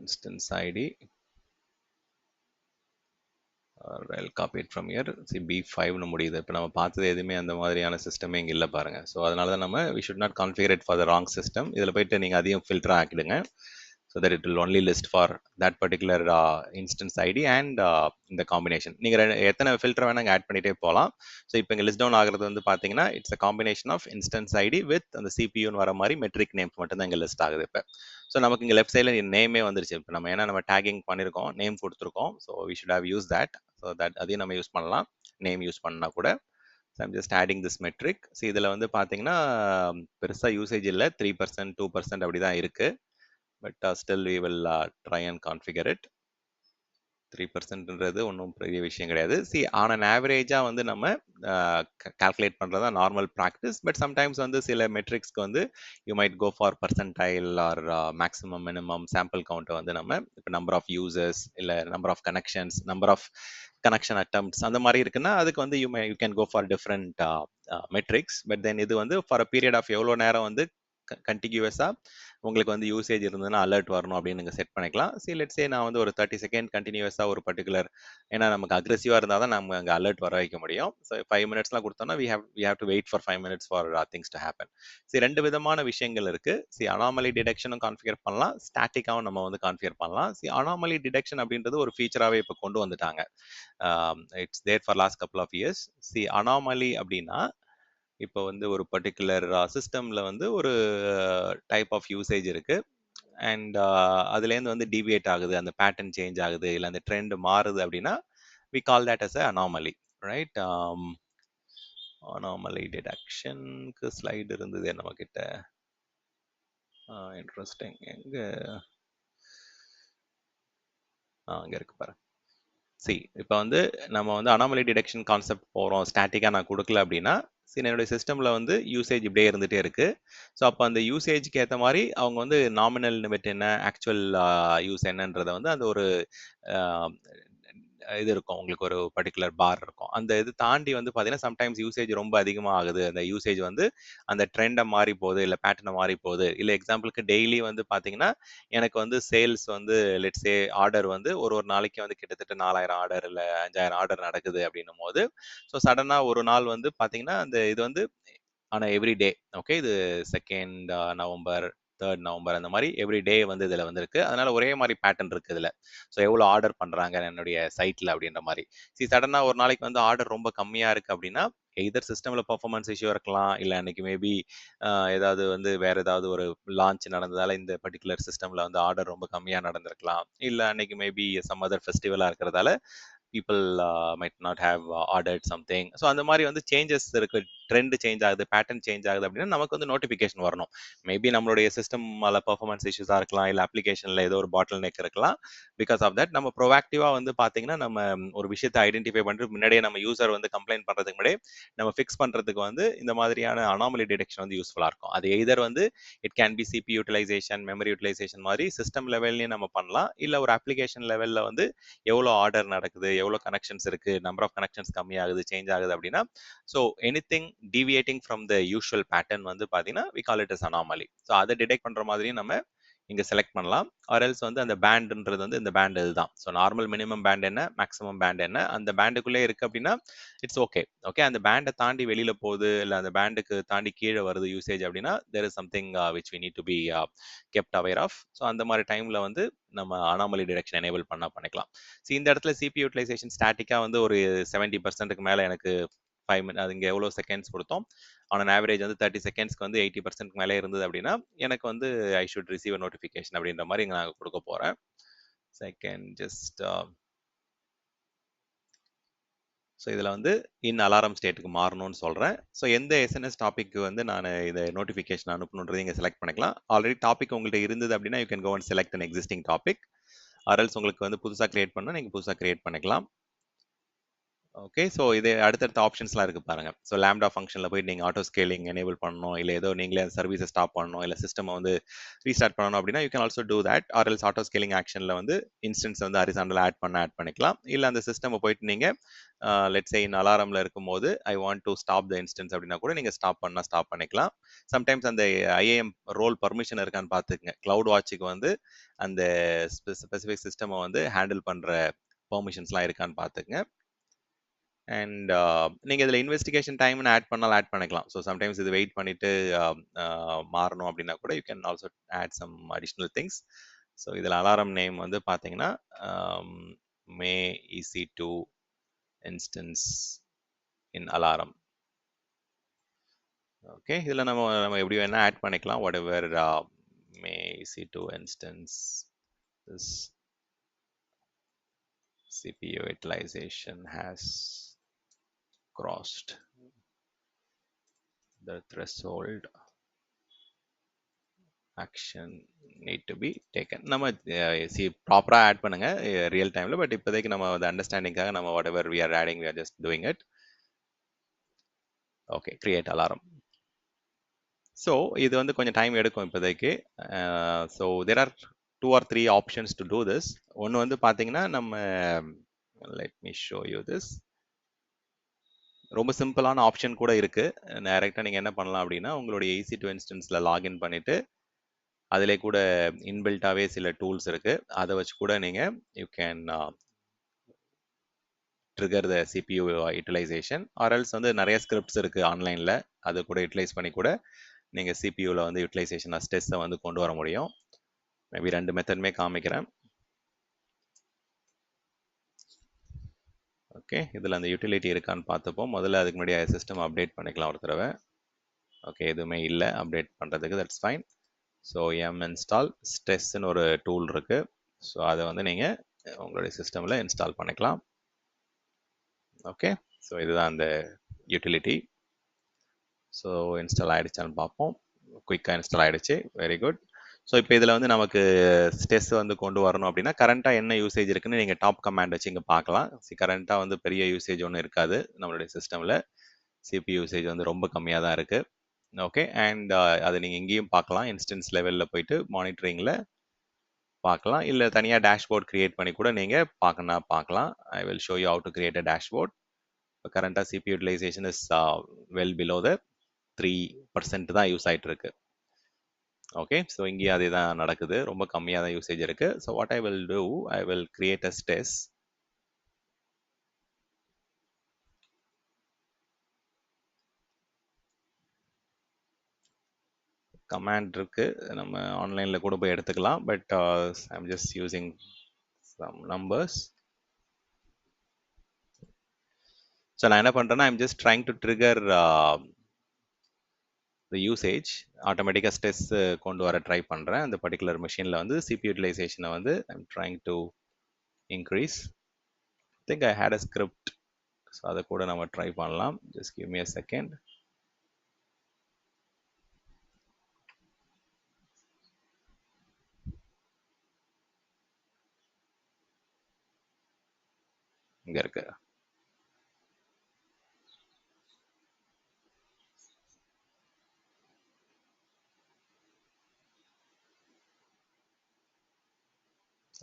Instance ID. I'll copy it from here. See, B5 னு முடியுது. இப்போ நம்ம பார்த்தது எதுவுமே அந்த மாதிரியான சிஸ்டமே இங்கே இல்லை பாருங்க. ஸோ அதனால தான் நம்ம we should not configure it for the wrong system. இதில் போயிட்டு நீங்கள் அதையும் filter ஆக்கிடுங்க. So that it will only list for that particular instance ID and இந்த காம்பினேஷன். நீங்கள் எத்தனை ஃபில்டர் வேணால் ஆட் பண்ணிகிட்டே போகலாம். ஸோ இப்போ இங்கே லிஸ்ட் டவுன் ஆகிறது வந்து பார்த்தீங்கன்னா it's a combination of instance ID with அந்த சிபியூன்னு வர மாதிரி மெட்ரிக் நேம்ஸ் மட்டும் தான் இங்கே லிஸ்ட் ஆகுது. இப்போ ஸோ நமக்கு இங்கே லெஃப்ட் சைடில் நேமே வந்துருச்சு. இப்போ நம்ம ஏன்னா நம்ம டேகிங் பண்ணியிருக்கோம், நேம் கொடுத்துருக்கோம். So we should have use that. So that அதையும் நம்ம யூஸ் பண்ணலாம், நேம் யூஸ் பண்ணால் கூட. So I'm just adding this metric. So இதில் வந்து பார்த்தீங்கன்னா பெருசாக யூசேஜ் இல்லை, 3%, 2% அப்படி தான் இருக்குது. But still we will try and configure it. 3%ன்றது ஒன்றும் பெரிய விஷயம் கிடையாது. on an average வந்து நம்ம calculate பண்ணுறது தான் நார்மல் ப்ராக்டிஸ். பட் சம்டைம்ஸ் வந்து சில மெட்ரிக்ஸ்க்கு வந்து you might go for percentile or maximum minimum sample கவுண்ட்டை வந்து நம்ம இப்போ நம்பர் ஆஃப் யூசர்ஸ் இல்லை number of connections, number of connection attempts அந்த மாதிரி இருக்குன்னா அதுக்கு வந்து you can go for different metrics. But then இது வந்து ஃபார் அ பீரியட் ஆஃப் எவ்வளோ நேரம் வந்து கண்டினியூஸாக உங்களுக்கு வந்து யூசேஜ் இருந்ததுன்னா அலர்ட் வரணும் அப்படின்னு நீங்கள் செட் பண்ணிக்கலாம். லெட்ஸ் சே நான் வந்து ஒரு 30 செகண்ட் கண்டினியூஸாக ஒரு பர்டிகுலர், ஏன்னா நமக்கு அக்ரெசிவாக இருந்தால் தான் நம்ம அங்கே அலர்ட் வர வைக்க முடியும். ஸோ 5 மினிட்ஸ்லாம் கொடுத்தோம்னா we have to wait for 5 minutes for things to happen. ரெண்டு விதமான விஷயங்கள் இருக்கு. அனாமலி டிடெக்ஷனும் கான்ஃபிகர் பண்ணலாம், ஸ்டாட்டிக்காகவும் நம்ம வந்து கான்ஃபிகர் பண்ணலாம். அனாமலி டிடெக்ஷன் அப்படின்றது ஒரு ஃபீச்சராகவே இப்போ கொண்டு வந்துட்டாங்க. It's there for last couple of years. Anomaly அப்படின்னா இப்போ வந்து ஒரு பர்டிகுலர் சிஸ்டம்ல வந்து ஒரு டைப் ஆஃப் யூசேஜ் இருக்கு அண்ட் அதுலேருந்து வந்து டிவியேட் ஆகுது, அந்த பேட்டர்ன் சேஞ்ச் ஆகுது, இல்லை அந்த ட்ரெண்ட் மாறுது அப்படின்னா we call that as a anomaly, right? anomaly டிடெக்ஷனுக்கு ஸ்லைடு இருந்தது நம்ம கிட்ட. இன்ட்ரெஸ்டிங், எங்க அங்கே இருக்கு பாருங்க. இப்போ வந்து நம்ம வந்து அனாமலி டிடெக்ஷன் கான்செப்ட் போகிறோம், ஸ்டாட்டிக்காக நான் கொடுக்கல அப்படின்னா என்னுடைய சிஸ்டமில் வந்து யூசேஜ் இப்படியே இருந்துகிட்டே இருக்குது. ஸோ அப்போ அந்த யூசேஜ்க்கு ஏற்ற மாதிரி அவங்க வந்து நாமினல் லிமிட் என்ன, ஆக்சுவல் யூஸ் என்னன்றதை வந்து அந்த ஒரு இது இருக்கும். உங்களுக்கு ஒரு பர்ட்டிகுலர் பார் இருக்கும். அந்த இது தாண்டி வந்து பார்த்தீங்கன்னா, சம்டைம்ஸ் யூசேஜ் ரொம்ப அதிகமா ஆகுது. அந்த யூசேஜ் வந்து அந்த ட்ரெண்ட மாறி போகுது, இல்ல பேட்டர்ன மாறி போகுது. இல்ல எக்ஸாம்பிளுக்கு டெய்லி வந்து பார்த்தீங்கன்னா, எனக்கு வந்து சேல்ஸ் வந்து லெட்ஸ் சே ஆர்டர் வந்து ஒரு ஒரு நாளைக்கு வந்து கிட்டத்தட்ட 4000 ஆர்டர் இல்ல 5000 ஆர்டர் நடக்குது அப்படின்னும்போது, ஸோ சடனா ஒரு நாள் வந்து பார்த்தீங்கன்னா, அந்த இது வந்து ஆனா எவ்ரி டே ஓகே இது 2nd நவம்பர் 3rd நவம்பர் அந்த மாதிரி எவ்ரி டே வந்து இதுல வந்திருக்கு. அதனால ஒரே மாதிரி பேட்டர்ன் இருக்கு இதுல. ஸோ எவ்வளோ ஆர்டர் பண்றாங்க என்னுடைய சைட்ல அப்படின்ற மாதிரி. சடனா ஒரு நாளைக்கு வந்து ஆர்டர் ரொம்ப கம்மியா இருக்கு அப்படின்னா எதர் சிஸ்டம்ல பர்ஃபார்மன்ஸ் இஷ்யூ இருக்கலாம், இல்ல அன்னைக்கு மேபி ஏதாவது வந்து வேற ஏதாவது ஒரு லான்ச் நடந்ததால இந்த பர்டிகுலர் சிஸ்டம்ல வந்து ஆர்டர் ரொம்ப கம்மியா நடந்திருக்கலாம், இல்ல அன்னைக்கு மேபி சம் அதர் ஃபெஸ்டிவலா இருக்கிறதால people might not have ordered something. So அந்த மாதிரி வந்து சேஞ்சஸ் இருக்கு, ட்ரெண்ட் சேஞ்ச் ஆகுது, பேட்டர்ன் சேஞ்ச் ஆகுது அப்படின்னா நமக்கு வந்து நோட்டிஃபிகேஷன் வரணும். மேபி நம்மளுடைய சிஸ்டம் மேல பர்ஃபார்மன்ஸ் இஷ்யூஸாக இருக்கலாம், இல்லை அப்ளிகேஷனில் ஏதோ ஒரு பாட்டில் நெக் இருக்கலாம். பிகாஸ் ஆஃப் தட் நம்ம ப்ரொவாக்டிவாக வந்து பார்த்தீங்கன்னா நம்ம ஒரு விஷயத்தை ஐடென்டிஃபை பண்ணிட்டு முன்னாடியே நம்ம யூசர் வந்து கம்ப்ளைண்ட் பண்ணுறதுக்கு முன்னாடியே நம்ம ஃபிக்ஸ் பண்ணுறதுக்கு வந்து இந்த மாதிரியான அனாமலி டிடெக்ஷன் வந்து யூஸ்ஃபுல்லாக இருக்கும். அது எய்தர் வந்து it can be CPU utilization, memory utilization மாதிரி சிஸ்டம் லெவல்லையும் நம்ம பண்ணலாம், இல்லை ஒரு அப்ளிகேஷன் லெவலில் வந்து எவ்வளோ ஆர்டர் நடக்குது, எவ்வளோ கனெக்ஷன்ஸ் இருக்கு, நம்பர் ஆஃப் கனெக்ஷன்ஸ் கம்மியாகுது, சேஞ்ச் ஆகுது அப்படின்னா, so anything deviating from the usual pattern வந்து பார்த்தீங்கன்னா we call it as anomaly. So அதை டிடெக்ட் பண்ற மாதிரியும் நம்ம இங்க செலக்ட் பண்ணலாம். ஆர்எல்ஸ் வந்து அந்த பேண்ட்ன்றது வந்து இந்த பேண்ட் இதுதான். ஸோ நார்மல் மினிமம் பேண்ட் என்ன, மேக்ஸிமம் பேண்ட் என்ன, அந்த பேண்டுக்குள்ளே இருக்கு அப்படின்னா இட்ஸ் ஓகே. ஓகே அந்த பேண்டை தாண்டி வெளியில போகுது, இல்லை அந்த பேண்டுக்கு தாண்டி கீழே வருது யூசேஜ் அப்படின்னா there is something which we need to be kept aware of. So அந்த மாதிரி டைம்ல வந்து நம்ம அனாமலி டிடெக்ஷன் எனேபிள் பண்ணிக்கலாம். ஸோ இந்த இடத்துல சிபி யூட்டிலைசேஷன் ஸ்டாட்டிக்கா வந்து ஒரு 70%க்கு மேல எனக்கு 5 மினிட் அது இங்கே எவ்வளோ செகண்ட்ஸ் கொடுத்தோம், ஆன் ஆவரேஜ் வந்து 30 செகண்ட்ஸ்க்கு வந்து 80% மேலே இருந்தது அப்படின்னா எனக்கு வந்து ஐ ஷுட் ரிசீவ் நோட்டிஃபிகேஷன் அப்படின்ற மாதிரி இங்கே நான் கொடுக்க போறேன். செகண்ட் ஜஸ்ட் ஸோ இதில் வந்து இன் அலாரம் ஸ்டேட்டுக்கு மாறணும்னு சொல்கிறேன். ஸோ எந்த எஸ்என்எஸ் டாபிக் வந்து நான் இதை நோட்டிஃபிகேஷன் அனுப்பணுன்றது இங்கே செலக்ட் பண்ணிக்கலாம். ஆல்ரெடி டாபிக் உங்கள்கிட்ட இருந்தது அப்படின்னா you can go and select an existing topic. Or else உங்களுக்கு வந்து புதுசாக கிரியேட் பண்ணால் நீங்கள் புதுசாக கிரியேட் பண்ணிக்கலாம். ஓகே ஸோ இது அடுத்தடுத்த ஆப்ஷன்ஸ்லாம் இருக்குது பாருங்க. ஸோ லேம்டா ஃபங்க்ஷனில் போய் நீங்கள் ஆட்டோ ஸ்கேலிங் எனேபிள் பண்ணணும், இல்லை ஏதோ நீங்களே சர்வீஸை ஸ்டாப் பண்ணணும், இல்லை சிஸ்டம் வந்து ரீஸ்டார்ட் பண்ணணும் அப்படின்னா you can also do that. Or else auto scaling ஆக்ஷனில் வந்து இன்ஸ்டன்ஸ் வந்து ஹரிசாண்டல் ஆட் பண்ணிக்கலாம். இல்லை அந்த சிஸ்டம் போயிட்டு நீங்கள் லெட்ஸ் சே இன் அலாரமில் இருக்கும்போது I want to stop the instance அப்படின்னா கூட நீங்கள் ஸ்டாப் பண்ணிக்கலாம். சம்டைம்ஸ் அந்த ஐஏஎம் ரோல் பர்மிஷன் இருக்கான்னு பார்த்துக்குங்க. கிளவுட் வாட்சுக்கு வந்து அந்த ஸ்பெசிஃபிக் சிஸ்டமை வந்து ஹேண்டில் பண்ணுற பெர்மிஷன்ஸ்லாம் இருக்கான்னு பார்த்துக்குங்க. அண்ட் நீங்கள் இதில் இன்வெஸ்டிகேஷன் டைம்னு ஆட் பண்ணிக்கலாம். ஸோ சம்டைம்ஸ் இது வெயிட் பண்ணிட்டு மாறணும் அப்படின்னா கூட you can also add some additional things. So இதில் அலாரம் நேம் வந்து பார்த்தீங்கன்னா my EC2 instance in alarm. Okay இதில் நம்ம எப்படி வேணா ஆட் பண்ணிக்கலாம். Whatever my EC2 instance this CPU utilization has crossed the threshold, action need to be taken. நம்ம ப்ராப்பரா ஆட் பண்ணுங்க ரியல் டைம்ல. பட் இப்போதைக்கு நம்ம அந்த அண்டர்ஸ்டாண்டிங்காக நம்ம whatever we are adding we are just doing it. Okay create alarm. So இது வந்து கொஞ்சம் டைம் எடுக்கும் இப்போதைக்கு. So there are 2 or 3 options to do this. ஒன்று வந்து பார்த்தீங்கன்னா நம்ம let me show you this. ரொம்ப சிம்பிளான ஆப்ஷன் கூட இருக்கு. டைரக்டாக நீங்கள் என்ன பண்ணலாம் அப்படின்னா உங்களுடைய EC2 இன்ஸ்டன்ஸில் லாகின் பண்ணிட்டு அதிலே கூட இன்பில்ட்டாகவே சில டூல்ஸ் இருக்கு. அதை வச்சு கூட நீங்கள் you can trigger the CPU utilization. Or else வந்து நிறைய ஸ்கிரிப்ட்ஸ் இருக்கு ஆன்லைனில், அதை கூட யூட்டிலைஸ் பண்ணி கூட நீங்கள் சிபியூவில் வந்து யூட்டிலைசேஷன் ஸ்ட்ரெஸ்ஸை வந்து கொண்டு வர முடியும். மேபி 2 மெத்தடுமே காமிக்கிறேன். ஓகே இதில் அந்த யூட்டிலிட்டி இருக்கான்னு பார்த்துப்போம். முதல்ல அதுக்கு முன்னாடி சிஸ்டம் அப்டேட் பண்ணிக்கலாம் ஒரு தடவை. ஓகே எதுவுமே இல்லை அப்டேட் பண்ணுறதுக்கு, தட்ஸ் ஃபைன். ஸோ இன்ஸ்டால் ஸ்ட்ரெஸ்ன்னு ஒரு டூல் இருக்கு. ஸோ அதை வந்து நீங்கள் உங்களுடைய சிஸ்டமில் இன்ஸ்டால் பண்ணிக்கலாம். ஓகே ஸோ இதுதான் அந்த யூட்டிலிட்டி. ஸோ இன்ஸ்டால் ஆகிடுச்சான்னு பார்ப்போம். குயிக்காக இன்ஸ்டால் ஆகிடுச்சு, வெரி குட். ஸோ இப்போ இதில் வந்து நமக்கு ஸ்ட்ரெஸ் வந்து கொண்டு வரணும் அப்படின்னா கரண்ட்டாக என்ன யூசேஜ் இருக்குன்னு நீங்கள் டாப் கமாண்ட் வச்சு இங்கே பார்க்கலாம். கரண்ட்டாக வந்து பெரிய யூசேஜ் ஒன்றும் இருக்காது நம்மளுடைய சிஸ்டமில். சிபி யூசேஜ் வந்து ரொம்ப கம்மியாக தான் இருக்குது. ஓகே அண்ட் அதை நீங்கள் இங்கேயும் பார்க்கலாம். இன்ஸ்டன்ஸ் லெவலில் போயிட்டு மானிட்டரிங்கில் பார்க்கலாம். இல்ல தனியா டேஷ்போர்ட் கிரியேட் பண்ணி கூட நீங்க பார்க்கலாம். I will show you how to create a dashboard. கரண்டா CPU utilization is well below the 3% தான் யூஸ் ஆயிட்டு இருக்கு. ஓகே, ஸோ இங்கேயும் அதே தான் நடக்குது. ரொம்ப கம்மியாக தான் யூசேஜ் இருக்கு. So what I will do, I will create a stress. Command இருக்கு, நம்ம ஆன்லைன்ல கூட போய் எடுத்துக்கலாம். But I'm just using some numbers. So நான் என்ன பண்றேன்னா, I'm just trying to trigger the usage. ஆட்டோமேட்டிக்காக ஸ்டெஸ் கொண்டு வர ட்ரை பண்றேன். அந்த பர்டிகுலர் மிஷினில் வந்து சிபி யூட்டிலைசேஷனை வந்து I'm trying to increase. Think I had a script. So அதை கூட நம்ம ட்ரை பண்ணலாம். Just give me a second. இங்க இருக்கு.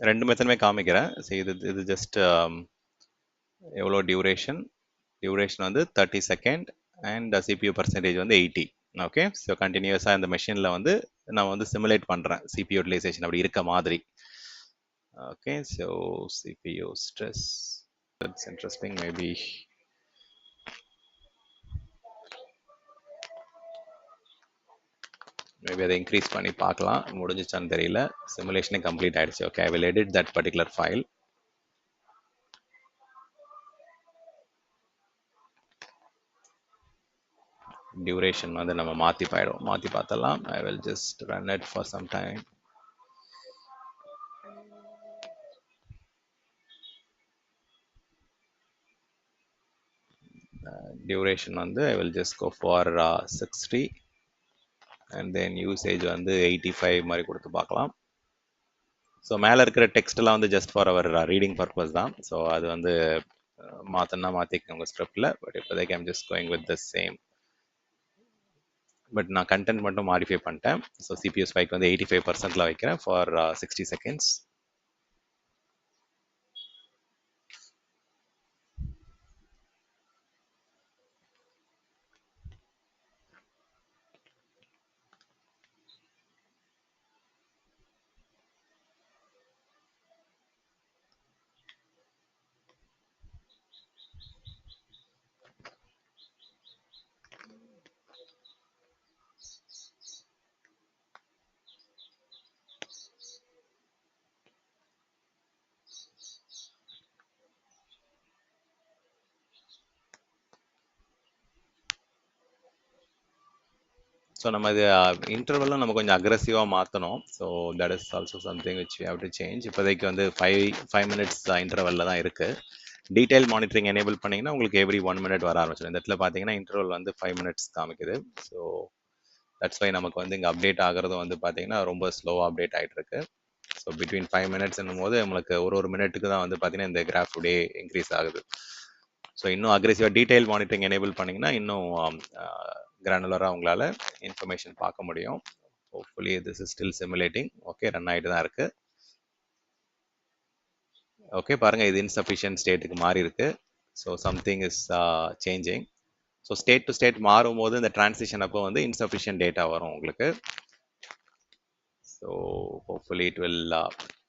ரெண்டு மெத்தடுமே காமிக்கிறேன். ஸோ இது ஜஸ்ட் எவ்வளோ டியூரேஷன் வந்து 30 செகண்ட் அண்ட் சிபியூ பர்சன்டேஜ் வந்து 80. ஓகே, ஸோ கண்டினியூஸாக இந்த மெஷினில் வந்து நான் வந்து சிமுலேட் பண்ணுறேன் சிபியூ யூட்டிலைசேஷன் அப்படி இருக்க மாதிரி. Okay, so CPU stress, that's interesting. Maybe அதை இன்க்ரீஸ் பண்ணி பார்க்கலாம். முடிஞ்சிச்சான்னு தெரியல. சிமுலேஷனே கம்ப்ளீட் ஆயிடுச்சு. Okay, I will edit that particular file. Duration வந்து நம்ம மாற்றி பார்த்தலாம். I will just run it for some time. Duration வந்து I will just go for 60 and then usage வந்து 85 மாதிரி கொடுத்து பார்க்கலாம். ஸோ மேலே இருக்கிற டெக்ஸ்ட்லாம் வந்து just for our reading purpose தான். ஸோ அது வந்து மாற்றினா மாற்றிக்கோங்க ஸ்கிரிப்டில். பட் இப்போதைக்கு I'm just going with the same. But நான் கண்டென்ட் மட்டும் மாடிஃபை பண்ணிட்டேன். ஸோ சிபியூ ஸ்பைக் வந்து 85%ல வைக்கிறேன் ஃபார் 60 செகண்ட்ஸ். ஸோ நம்ம இது இன்டர்வெல்லும் நம்ம கொஞ்சம் அக்ரெசிவாக மாற்றணும். So that is also something which we have to change. இப்போதைக்கு வந்து 5 மினிட்ஸ் இன்டர்வெல்ல தான் இருக்கு. டீடைல் மானிட்டரிங் எனேபிள் பண்ணிங்கன்னா உங்களுக்கு எவ்ரி 1 மினிட் வர ஆரம்பிச்சிடும். இந்த இடத்துல பார்த்தீங்கன்னா இன்டர்வல் வந்து 5 மினிட்ஸ் காமிக்குது. ஸோ தட்ஸ் வை நமக்கு வந்து இங்கே அப்டேட் ஆகிறதும் வந்து பார்த்தீங்கன்னா ரொம்ப ஸ்லோவாக அப்டேட் ஆகிட்டு இருக்கு. ஸோ பிட்வீன் 5 மினிட்ஸ்னும் போது நம்மளுக்கு ஒரு மினிட்டுக்கு தான் வந்து பார்த்தீங்கன்னா இந்த கிராஃப் டே இன்க்ரீஸ் ஆகுது. ஸோ இன்னும் அக்ரெசிவாக டீடைல் மானிட்டரிங் எனேபிள் பண்ணிங்கன்னா இன்னும் கிரானுலராக உங்களால் இன்ஃபர்மேஷன் பார்க்க முடியும். Hopefully this is still simulating. Okay, run ஆகிட்டு தான் இருக்கு. ஓகே, பாருங்க இது இன்சஃபிஷியன்ட் ஸ்டேட்டுக்கு மாறி இருக்கு. So something is changing. So state to state மாறும்போது இந்த டிரான்சிஷன் அப்போ வந்து இன்சஃபிஷியன்ட் டேட்டா வரும் உங்களுக்கு. So hopefully it will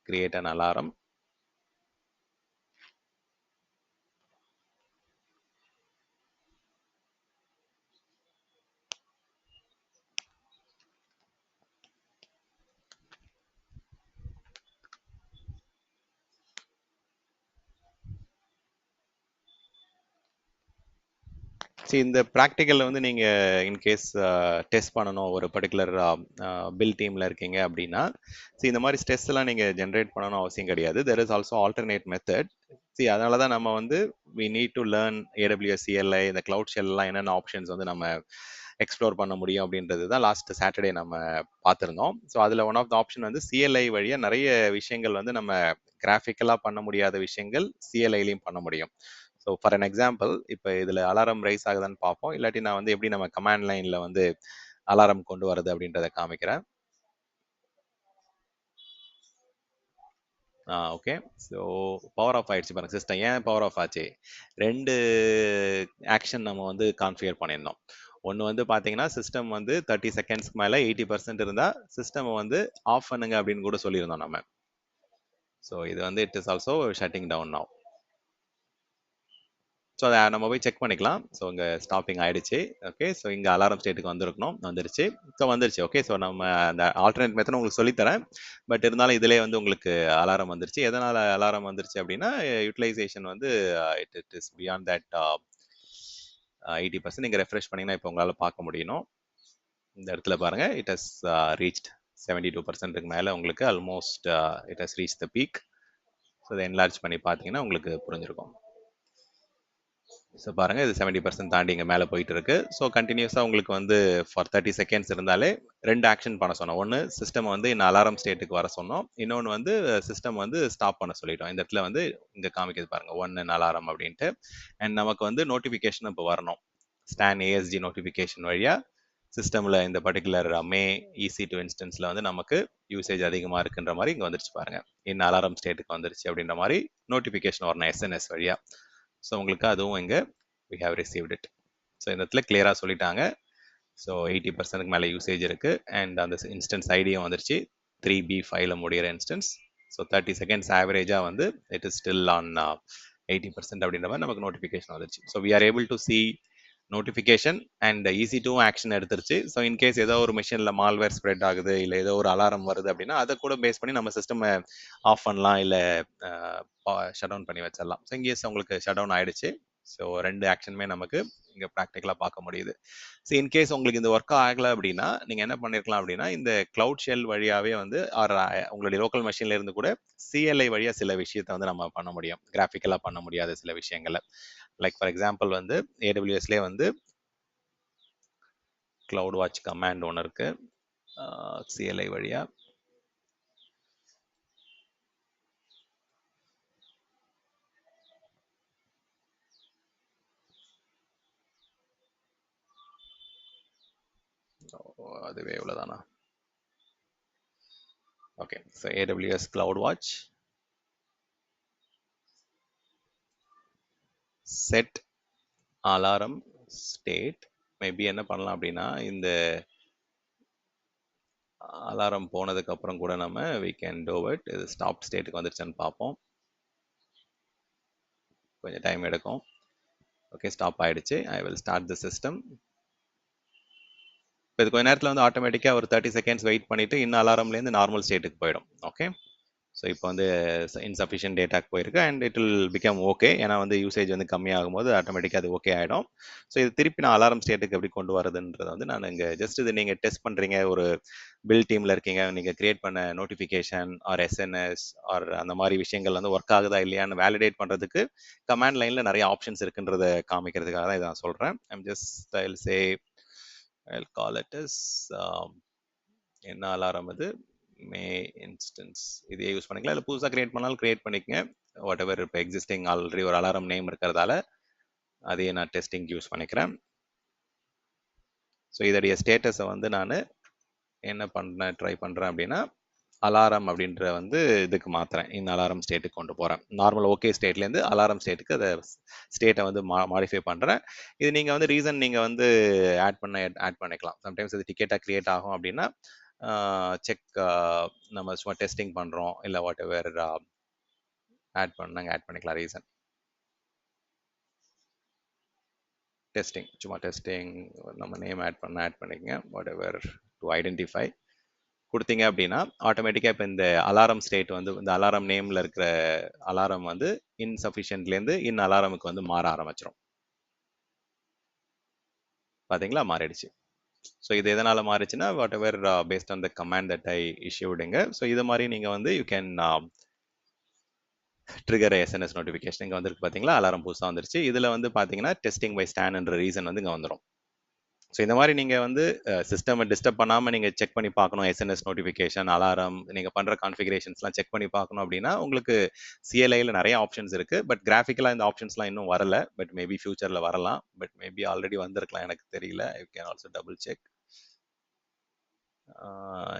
create an alarm. சரி, இந்த ப்ராக்டிக்கலில் வந்து நீங்கள் இன்கேஸ் டெஸ்ட் பண்ணணும் ஒரு பர்டிகுலர் பில் டீமில் இருக்கீங்க அப்படின்னா, சரி இந்த மாதிரி ஸ்ட்ரெஸ் எல்லாம் நீங்கள் ஜென்ரேட் பண்ணணும் அவசியம் கிடையாது. There is also alternate method. சரி, அதனால தான் நம்ம வந்து we need to learn AWS CLI, இந்த கிளவுட் ஷெல்லாம் என்னென்ன ஆப்ஷன்ஸ் வந்து நம்ம எக்ஸ்ப்ளோர் பண்ண முடியும் அப்படின்றது தான் லாஸ்ட் சாட்டர்டே நம்ம பார்த்துருந்தோம். ஸோ அதில் ஒன் ஆஃப் த ஆப்ஷன் வந்து சிஎல்ஐ வழியாக நிறைய விஷயங்கள் வந்து நம்ம கிராஃபிக்கலாக பண்ண முடியாத விஷயங்கள் சிஎல்ஐலையும் பண்ண முடியும். ஸோ ஃபார் அன் எக்ஸாம்பிள், இப்போ இதில் அலாரம் ரைஸ் ஆகுதான்னு பார்ப்போம். இல்லாட்டி நான் வந்து எப்படி நம்ம கமாண்ட் லைனில் வந்து அலாரம் கொண்டு வரது அப்படின்றத காமிக்கிறேன். ஓகே. ஸோ பவர் ஆஃப் ஆயிடுச்சு பாருங்க சிஸ்டம். ஏன் பவர் ஆஃப் ஆச்சு? 2 ஆக்ஷன் நம்ம வந்து கான்ஃபிகர் பண்ணியிருந்தோம். ஒண்ணு வந்து பார்த்தீங்கன்னா, சிஸ்டம் வந்து 30 செகண்ட்ஸ்க்கு மேல 80% இருந்தா, சிஸ்டம் வந்து ஆஃப் பண்ணுங்க அப்படின்னு கூட சொல்லியிருந்தோம் நம்ம. ஸோ இது வந்து it is also shutting down now. So அத நம்ம போய் செக் பண்ணிக்கலாம். ஸோ இங்க ஸ்டாப்பிங் ஆயிடுச்சு. ஓகே. ஸோ இங்க அலாரம் ஸ்டேட்டுக்கு வந்திருக்கணும். வந்துருச்சு. ஸோ வந்துருச்சு. ஓகே. ஸோ நம்ம அந்த ஆல்டர்னேட் மெத்தட் உங்களுக்கு சொல்லித் தரேன். பட் இருந்தாலும் இதிலேயே வந்து உங்களுக்கு அலாரம் வந்துருச்சு. எதனால அலாரம் வந்துருச்சு அப்படின்னா, யுட்டிலைசேஷன் வந்து இட் இஸ் பியாண்ட் தட் 80%. நீங்க ரெஃப்ரெஷ் பண்ணீங்கன்னா இப்போ உங்களால பார்க்க முடியணும். இந்த இடத்துல பாருங்க. இட் ஹஸ் ரீச்ட் 72%க்கு மேல உங்களுக்கு almost it has reach the peak. So இதை என்லார்ஜ் பண்ணி பார்த்தீங்கன்னா உங்களுக்கு புரிஞ்சிருக்கும். ஸோ பாருங்க இது 70% தாண்டி இங்கே மேலே போயிட்டு இருக்கு. ஸோ கண்டினியூஸாக உங்களுக்கு வந்து ஃபார் 30 செகண்ட்ஸ் இருந்தாலே 2 ஆக்ஷன் பண்ண சொன்னோம். ஒன்று சிஸ்டம் வந்து இன்னும் அலாரம் ஸ்டேட்டுக்கு வர சொன்னோம். இன்னொன்று வந்து சிஸ்டம் வந்து ஸ்டாப் பண்ண சொல்லிட்டோம். இந்த இடத்துல வந்து இங்கே காமிக்குது பாருங்க 1 அலாரம் அப்படின்ட்டு. அண்ட் நமக்கு வந்து நோட்டிஃபிகேஷன் இப்போ வரணும். ஸ்டான் ஏஎஸ்ஜி நோட்டிஃபிகேஷன் வழியா சிஸ்டமில் இந்த பர்டிகுலர் மே EC2 இன்ஸ்டன்ஸில் வந்து நமக்கு யூசேஜ் அதிகமாக இருக்குன்ற மாதிரி இங்கே வந்துருச்சு பாருங்க. இன்னும் அலாரம் ஸ்டேட்டுக்கு வந்துருச்சு அப்படின்ற மாதிரி நோட்டிஃபிகேஷன் வரணும் SMS வழியா. ஸோ உங்களுக்கு அதுவும் இங்கே we have received it. So இந்த இடத்துல கிளியராக சொல்லிட்டாங்க. ஸோ 80%க்கு மேலே யூசேஜ் இருக்கு அண்ட் அந்த இன்ஸ்டன்ஸ் ஐடியும் வந்துருச்சு 3B5ல முடிகிற இன்ஸ்டன்ஸ். ஸோ 30 செகண்ட்ஸ் ஆவரேஜாக வந்து இட் இஸ் ஸ்டில் ஆன் 80% அப்படின்ற மாதிரி நமக்கு நோட்டிஃபிகேஷன் வந்துருச்சு. So we are able to see notification and EC2 action எடுத்துருச்சு. ஸோ இன்கேஸ் ஏதோ ஒரு மிஷினில் மால்வேர் ஸ்ப்ரெட் ஆகுது இல்லை ஏதோ ஒரு அலாரம் வருது அப்படின்னா அதை கூட பேஸ் பண்ணி நம்ம சிஸ்டம் ஆஃப் பண்ணலாம் இல்லை ஷட் டவுன் பண்ணி வச்சிடலாம். ஸோ இன்கேஸ் உங்களுக்கு ஷட் டவுன் ஆயிடுச்சு. ஸோ 2 ஆக்ஷனுமே நமக்கு இங்கே ப்ராக்டிக்கலாக பார்க்க முடியுது. ஸோ இன்கேஸ் உங்களுக்கு இந்த ஒர்க் ஆகலை அப்படின்னா நீங்கள் என்ன பண்ணிருக்கலாம் அப்படின்னா இந்த கிளவுட் ஷெல் வழியாகவே வந்து உங்களுடைய லோக்கல் மெஷின்ல இருந்து கூட CLI வழியாக சில விஷயத்த வந்து நம்ம பண்ண முடியும். கிராஃபிக்கலாக பண்ண முடியாத சில விஷயங்களை லைக் ஃபார் எக்ஸாம்பிள் வந்து AWSலேயே வந்து கிளவுட் வாட்ச் கமாண்ட் ஒன்று இருக்கு CLI வழியா. அதுவே இவ்வளோதானா? Okay. So AWS cloud watch set alarm state maybe என்ன பண்ணலாம் அப்படின்னா இந்த அலாரம் போனதுக்கு அப்புறம் கூட நம்ம we can do it. இது ஸ்டாப் ஸ்டேட்டுக்கு வந்துருச்சான்னு பார்ப்போம். கொஞ்சம் டைம் எடுக்கும். ஓகே ஸ்டாப் ஆயிடுச்சு. I will start the system. இப்போ இது கொஞ்ச நேரத்தில் வந்து ஆட்டோமேட்டிக்காக ஒரு 30 செகண்ட்ஸ் வெயிட் பண்ணிட்டு இன்னும் அலாரம்லேருந்து நார்மல் ஸ்டேட்டுக்கு போயிடும். ஓகே. ஸோ இப்போ வந்து இன்சஃபிஷியன்ட் டேட்டாக்கு போயிருக்கு and it will become okay. ஏன்னா வந்து யூசேஜ் வந்து கம்மியாகும் போது ஆட்டோமேட்டிக்காக அது ஓகே ஆகிடும். ஸோ இது திருப்பி நான் அலாரம் ஸ்டேட்டுக்கு எப்படி கொண்டு வரதுன்றது வந்து நான் இங்கே ஜஸ்ட் இது நீங்கள் டெஸ்ட் பண்ணுறீங்க. ஒரு பில் டீமில் இருக்கீங்க, நீங்கள் கிரியேட் பண்ண நோட்டிஃபிகேஷன் ஆர் SNS ஆர் அந்த மாதிரி விஷயங்கள் வந்து ஒர்க் ஆகுதா இல்லையான்னு வேலிடேட் பண்ணுறதுக்கு கமாண்ட் லைனில் நிறைய ஆப்ஷன்ஸ் இருக்குன்றதை காமிக்கிறதுக்காக தான் இதை நான் சொல்கிறேன். I'm just I will say I'll call it as என்ன அலாரம் இது மே இன்ஸ்டன்ஸ். இதே யூஸ் பண்ணிக்கலாம். இல்லை புதுசாக கிரியேட் பண்ணாலும் கிரியேட் பண்ணிக்கங்க. வாட் எவர் இப்போ எக்ஸிஸ்டிங் ஆல்ரெடி ஒரு அலாரம் நேம் இருக்கிறதால அதையே நான் டெஸ்டிங் யூஸ் பண்ணிக்கிறேன். ஸோ இதோடைய ஸ்டேட்டஸை வந்து நான் என்ன ட்ரை பண்ணுறேன் அப்படின்னா அலாரம் அப்படின்ற வந்து இதுக்கு மாற்றுறேன். இந்த அலாரம் ஸ்டேட்டுக்கு கொண்டு போகிறேன். நார்மல் ஓகே ஸ்டேட்லேருந்து அலாரம் ஸ்டேட்டுக்கு அதை ஸ்டேட்டை வந்து மாடிஃபை பண்ணுறேன். இது நீங்கள் வந்து ரீசன் நீங்கள் வந்து ஆட் பண்ணிக்கலாம். சம்டைம்ஸ் இது டிக்கெட்டாக க்ரியேட் ஆகும் அப்படின்னா செக் நம்ம சும்மா டெஸ்டிங் பண்ணுறோம் இல்லை வாட் எவர் ஆட் பண்ணிக்கலாம். ரீசன் டெஸ்டிங், சும்மா டெஸ்டிங் நம்ம நேம் ஆட் பண்ணிக்கங்க. வாட் எவர் டு ஐடென்டிஃபை கொடுத்தீங்க அப்படின்னா ஆட்டோமேட்டிக்காக இப்போ இந்த அலாரம் ஸ்டேட் வந்து இந்த அலாரம் நேமில் இருக்கிற அலாரம் வந்து இன்சஃபிஷியன்ட்லேருந்து அலாரமுக்கு வந்து மாற ஆரம்பிச்சிடும். பார்த்தீங்களா மாறிடுச்சு. ஸோ இது எதனால் மாறிச்சுன்னா whatever based on the command that I இஷ்யூடுங்க. ஸோ இது மாதிரி நீங்கள் வந்து you can trigger SNS notification இங்கே வந்துருக்கு. பார்த்தீங்களா அலாரம் புதுசாக வந்துருச்சு. இதில் வந்து பார்த்தீங்கன்னா டெஸ்டிங் பை ஸ்டான்ன்ற ரீசன் வந்து இங்கே வந்துடும். ஸோ இந்த மாதிரி நீங்கள் வந்து சிஸ்டமை டிஸ்டர்ப் பண்ணாமல் நீங்கள் செக் பண்ணி பார்க்கணும். SNS நோட்டிஃபிகேஷன், அலாரம், நீங்கள் பண்ணுற கான்ஃபிகரேஷன்ஸ்லாம் செக் பண்ணி பார்க்கணும் அப்படின்னா உங்களுக்கு CLIயில் நிறைய ஆப்ஷன்ஸ் இருக்குது. பட் கிராஃபிக்கலாக இந்த ஆப்ஷன்ஸ்லாம் இன்னும் வரல. பட் மேபி ஃபியூச்சரில் வரலாம். பட் மேபி ஆல்ரெடி வந்திருக்கலாம், எனக்கு தெரியல. You can also double check.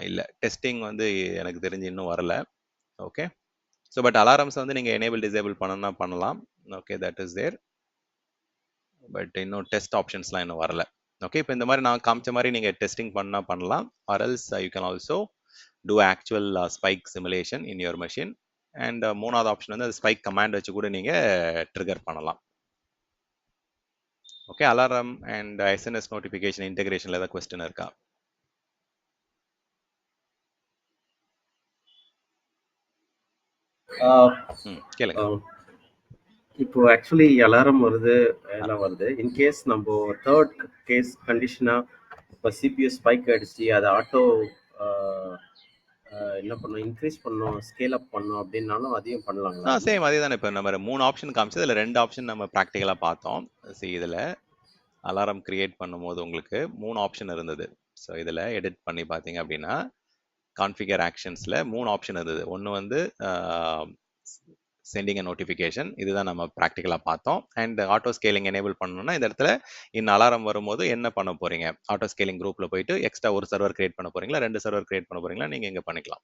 இல்லை டெஸ்டிங் வந்து எனக்கு தெரிஞ்சு இன்னும் வரல. ஓகே. ஸோ பட் அலாரம்ஸ் வந்து நீங்கள் எனேபிள் டிசேபிள் பண்ணணும்னா பண்ணலாம். Okay, that is there. But இன்னும் டெஸ்ட் ஆப்ஷன்ஸ்லாம் இன்னும் வரல. ஓகே, இப்போ இந்த மாதிரி நான் காமிச்ச மாதிரி நீங்கள் டெஸ்டிங் பண்ணால் பண்ணலாம். Or else you can also do actual spike simulation in your machine. And மூணாவது ஆப்ஷன் வந்து அது ஸ்பைக் கமாண்ட் வச்சு கூட நீங்கள் ட்ரிகர் பண்ணலாம். Okay, alarm and SNS notification இன்டெகிரேஷனில் ஏதாவது கொஸ்டின் இருக்கா? கேளுங்க. இப்போ ஆக்சுவலி அலாரம் வருது, எல்லாம் வருது. இன்கேஸ் நம்ம தேர்ட் கேஸ் கண்டிஷனா இப்போ சிபியூ ஸ்பைக் ஆயிடுச்சு, அதை ஆட்டோ என்ன பண்ணும், இன்க்ரீஸ் பண்ணும், ஸ்கேல் அப் பண்ணும் அப்படின்னாலும் அதையும் பண்ணலாங்களா? சேம் அதே தானே. இப்போ நம்ம 3 ஆப்ஷன் காமிச்சது, இதில் 2 ஆப்ஷன் நம்ம ப்ராக்டிக்கலாக பார்த்தோம். இதில் அலாரம் கிரியேட் பண்ணும்போது உங்களுக்கு 3 ஆப்ஷன் இருந்தது. ஸோ இதில் எடிட் பண்ணி பார்த்தீங்க அப்படின்னா கான்ஃபிகர் ஆக்ஷன்ஸில் 3 ஆப்ஷன் இருந்தது. ஒன்று வந்து சென்டிங் அ நோட்டிஃபிகேஷன், இதுதான் நம்ம ப்ராக்டிக்கலாக பார்த்தோம். அண்ட் ஆட்டோ ஸ்கேலிங் எனேபிள் பண்ணணும்னா இந்த இடத்துல அலாரம் வரும்போது என்ன பண்ண போறீங்க, ஆட்டோ ஸ்கேலிங் குரூப்ல போயிட்டு எக்ஸ்ட்ரா ஒரு சர்வர் கிரியேட் பண்ண போறீங்களா, 2 சர்வர் கிரியேட் பண்ண போறீங்களா, நீங்க இங்க பண்ணிக்கலாம்.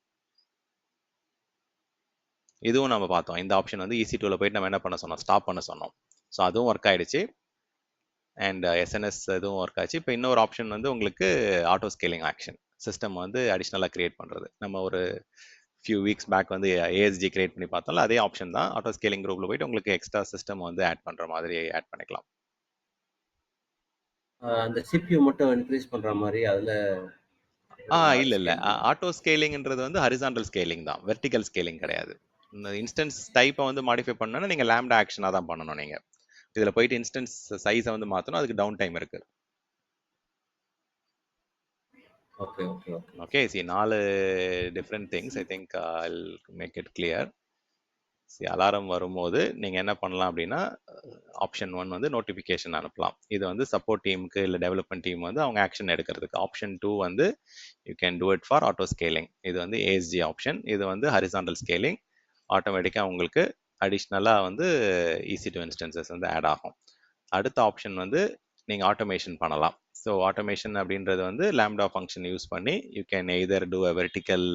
இதுவும் நம்ம பார்த்தோம். இந்த ஆப்ஷன் வந்து EC2ல போயிட்டு நம்ம என்ன பண்ண சொன்னோம், ஸ்டாப் பண்ண சொன்னோம். ஸோ அதுவும் ஒர்க் ஆயிடுச்சு. அண்ட் எஸ்என்எஸ் இதுவும் ஒர்க் ஆச்சு. இப்போ இன்னொரு ஆப்ஷன் வந்து உங்களுக்கு ஆட்டோ ஸ்கேலிங் ஆக்ஷன், சிஸ்டம் வந்து அடிஷ்னலாக கிரியேட் பண்ணுறது. நம்ம ஒரு ஃபியூ வீக்ஸ் பேக் வந்து ASG கிரியேட் பண்ணி பார்த்தோம்ல, அதே ஆப்ஷன் தான். ஆட்டோ ஸ்கேலிங் குரூப்ல போயிட்டு உங்களுக்கு எக்ஸ்ட்ரா சிஸ்டம் வந்து ஆட் பண்ற மாதிரி ஆட் பண்ணிக்கலாம். அந்த சிபியூ மட்டும் இன்க்ரீஸ் பண்ற மாதிரி அதுல இல்ல ஆட்டோ ஸ்கேலிங்ன்றது வந்து ஹரிசாண்டல் ஸ்கேலிங் தான், வெர்டிகல் ஸ்கேலிங் கிடையாது. இந்த இன்ஸ்டன்ஸ் டைப்பை வந்து மாடிஃபை பண்ணணும்னா நீங்க லாம்டா ஆக்ஷனா தான் பண்ணணும். நீங்க இதுல போயிட்டு இன்ஸ்டன்ஸ் சைஸை வந்து மாத்தணும், அதுக்கு டவுன் டைம் இருக்கு. Okay, see 4 different things. I think I'll make it clear. Alarm வரும்போது நீங்க என்ன பண்ணலாம் அப்படின்னா, ஆப்ஷன் 1 வந்து நோட்டிஃபிகேஷன் அனுப்பலாம். இது வந்து சப்போர்ட் டீமுக்கு இல்லை டெவலப்மெண்ட் டீம் வந்து அவங்க ஆக்ஷன் எடுக்கிறதுக்கு. ஆப்ஷன் 2 வந்து you can do it for auto scaling. இது வந்து ASG ஆப்ஷன். இது வந்து ஹரிசாண்டல் ஸ்கேலிங். ஆட்டோமேட்டிக்காக உங்களுக்கு அடிஷ்னலாக வந்து EC2 இன்ஸ்டன்சஸ் வந்து ஆட் ஆகும். அடுத்த ஆப்ஷன் வந்து நீங்கள் ஆட்டோமேஷன் பண்ணலாம். ஸோ ஆட்டோமேஷன் அப்படின்றது வந்து லாம்டா ஃபங்க்ஷன் யூஸ் பண்ணி you can either do a vertical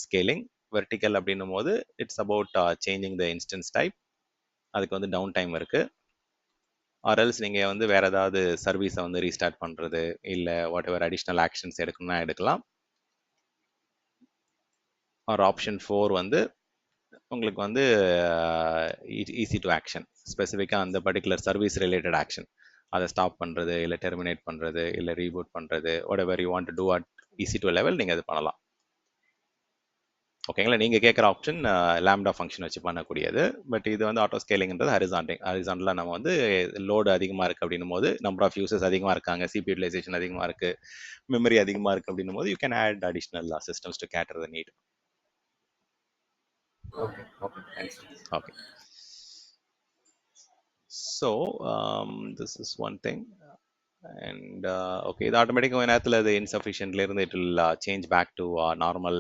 scaling. Vertical அப்படின்னும் போது it's about changing the instance type. அதுக்கு வந்து டவுன் டைம் இருக்கு. ஆர்எல்ஸ் நீங்கள் வந்து வேற ஏதாவது சர்வீஸை வந்து ரீஸ்டார்ட் பண்ணுறது இல்லை வாட் எவர் அடிஷ்னல் ஆக்ஷன்ஸ் எடுக்கணும்னா எடுக்கலாம். ஒரு ஆப்ஷன் 4 வந்து உங்களுக்கு வந்து EC2 ஆக்ஷன், ஸ்பெசிஃபிக்காக அந்த பர்டிகுலர் சர்வீஸ் ரிலேட்டட் ஆக்ஷன், அதை ஸ்டாப் பண்ணுறது இல்லை டெர்மினேட் பண்ணுறது இல்லை ரீபூட் பண்ணுறது, whatever you want to do at EC2 level நீங்கள் அது பண்ணலாம். ஓகேங்களா? நீங்கள் கேட்குற ஆப்ஷன் லாம்டா ஃபங்க்ஷன் வச்சு பண்ணக்கூடியது. பட் இது வந்து ஆட்டோ ஸ்கேலிங்ன்றது ஹரிசாண்டலாக நம்ம வந்து லோடு அதிகமாக இருக்குது அப்படின்னும் போது, நம்பர் ஆஃப் யூசர்ஸ் அதிகமாக இருக்காங்க, CPU யூட்டிலைசேஷன் அதிகமாக இருக்குது, மெமரி அதிகமாக இருக்குது அப்படின்னும் போது you can add additional systems to cater the need. Okay. So this is one thing. And okay, the automatic நேரத்தில் அது இன்சஃபிஷியன்ட்ல இருந்து it will change back to normal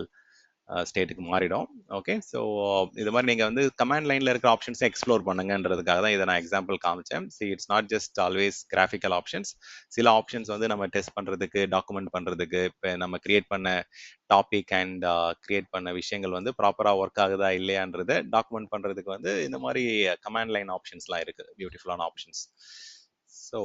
ஸ்டேட்டுக்கு மாறிடும். ஓகே, ஸோ இது மாதிரி நீங்கள் வந்து கமாண்ட் லைனில் இருக்கிற ஆப்ஷன்ஸை எக்ஸ்ப்ளோர் பண்ணுங்கன்றதுக்காக தான் இதை நான் எக்ஸாம்பிள் காமிச்சேன். It's not just always graphical options. சில ஆப்ஷன்ஸ் வந்து நம்ம டெஸ்ட் பண்ணுறதுக்கு, டாக்குமெண்ட் பண்ணுறதுக்கு, இப்போ நம்ம கிரியேட் பண்ண டாபிக் அண்ட் கிரியேட் பண்ண விஷயங்கள் வந்து ப்ராப்பராக ஒர்க் ஆகுதா இல்லையான்றதை டாக்குமெண்ட் பண்ணுறதுக்கு வந்து இந்த மாதிரி கமாண்ட் லைன் ஆப்ஷன்ஸ்லாம் இருக்குது, பியூட்டிஃபுல்லான ஆப்ஷன்ஸ். ஸோ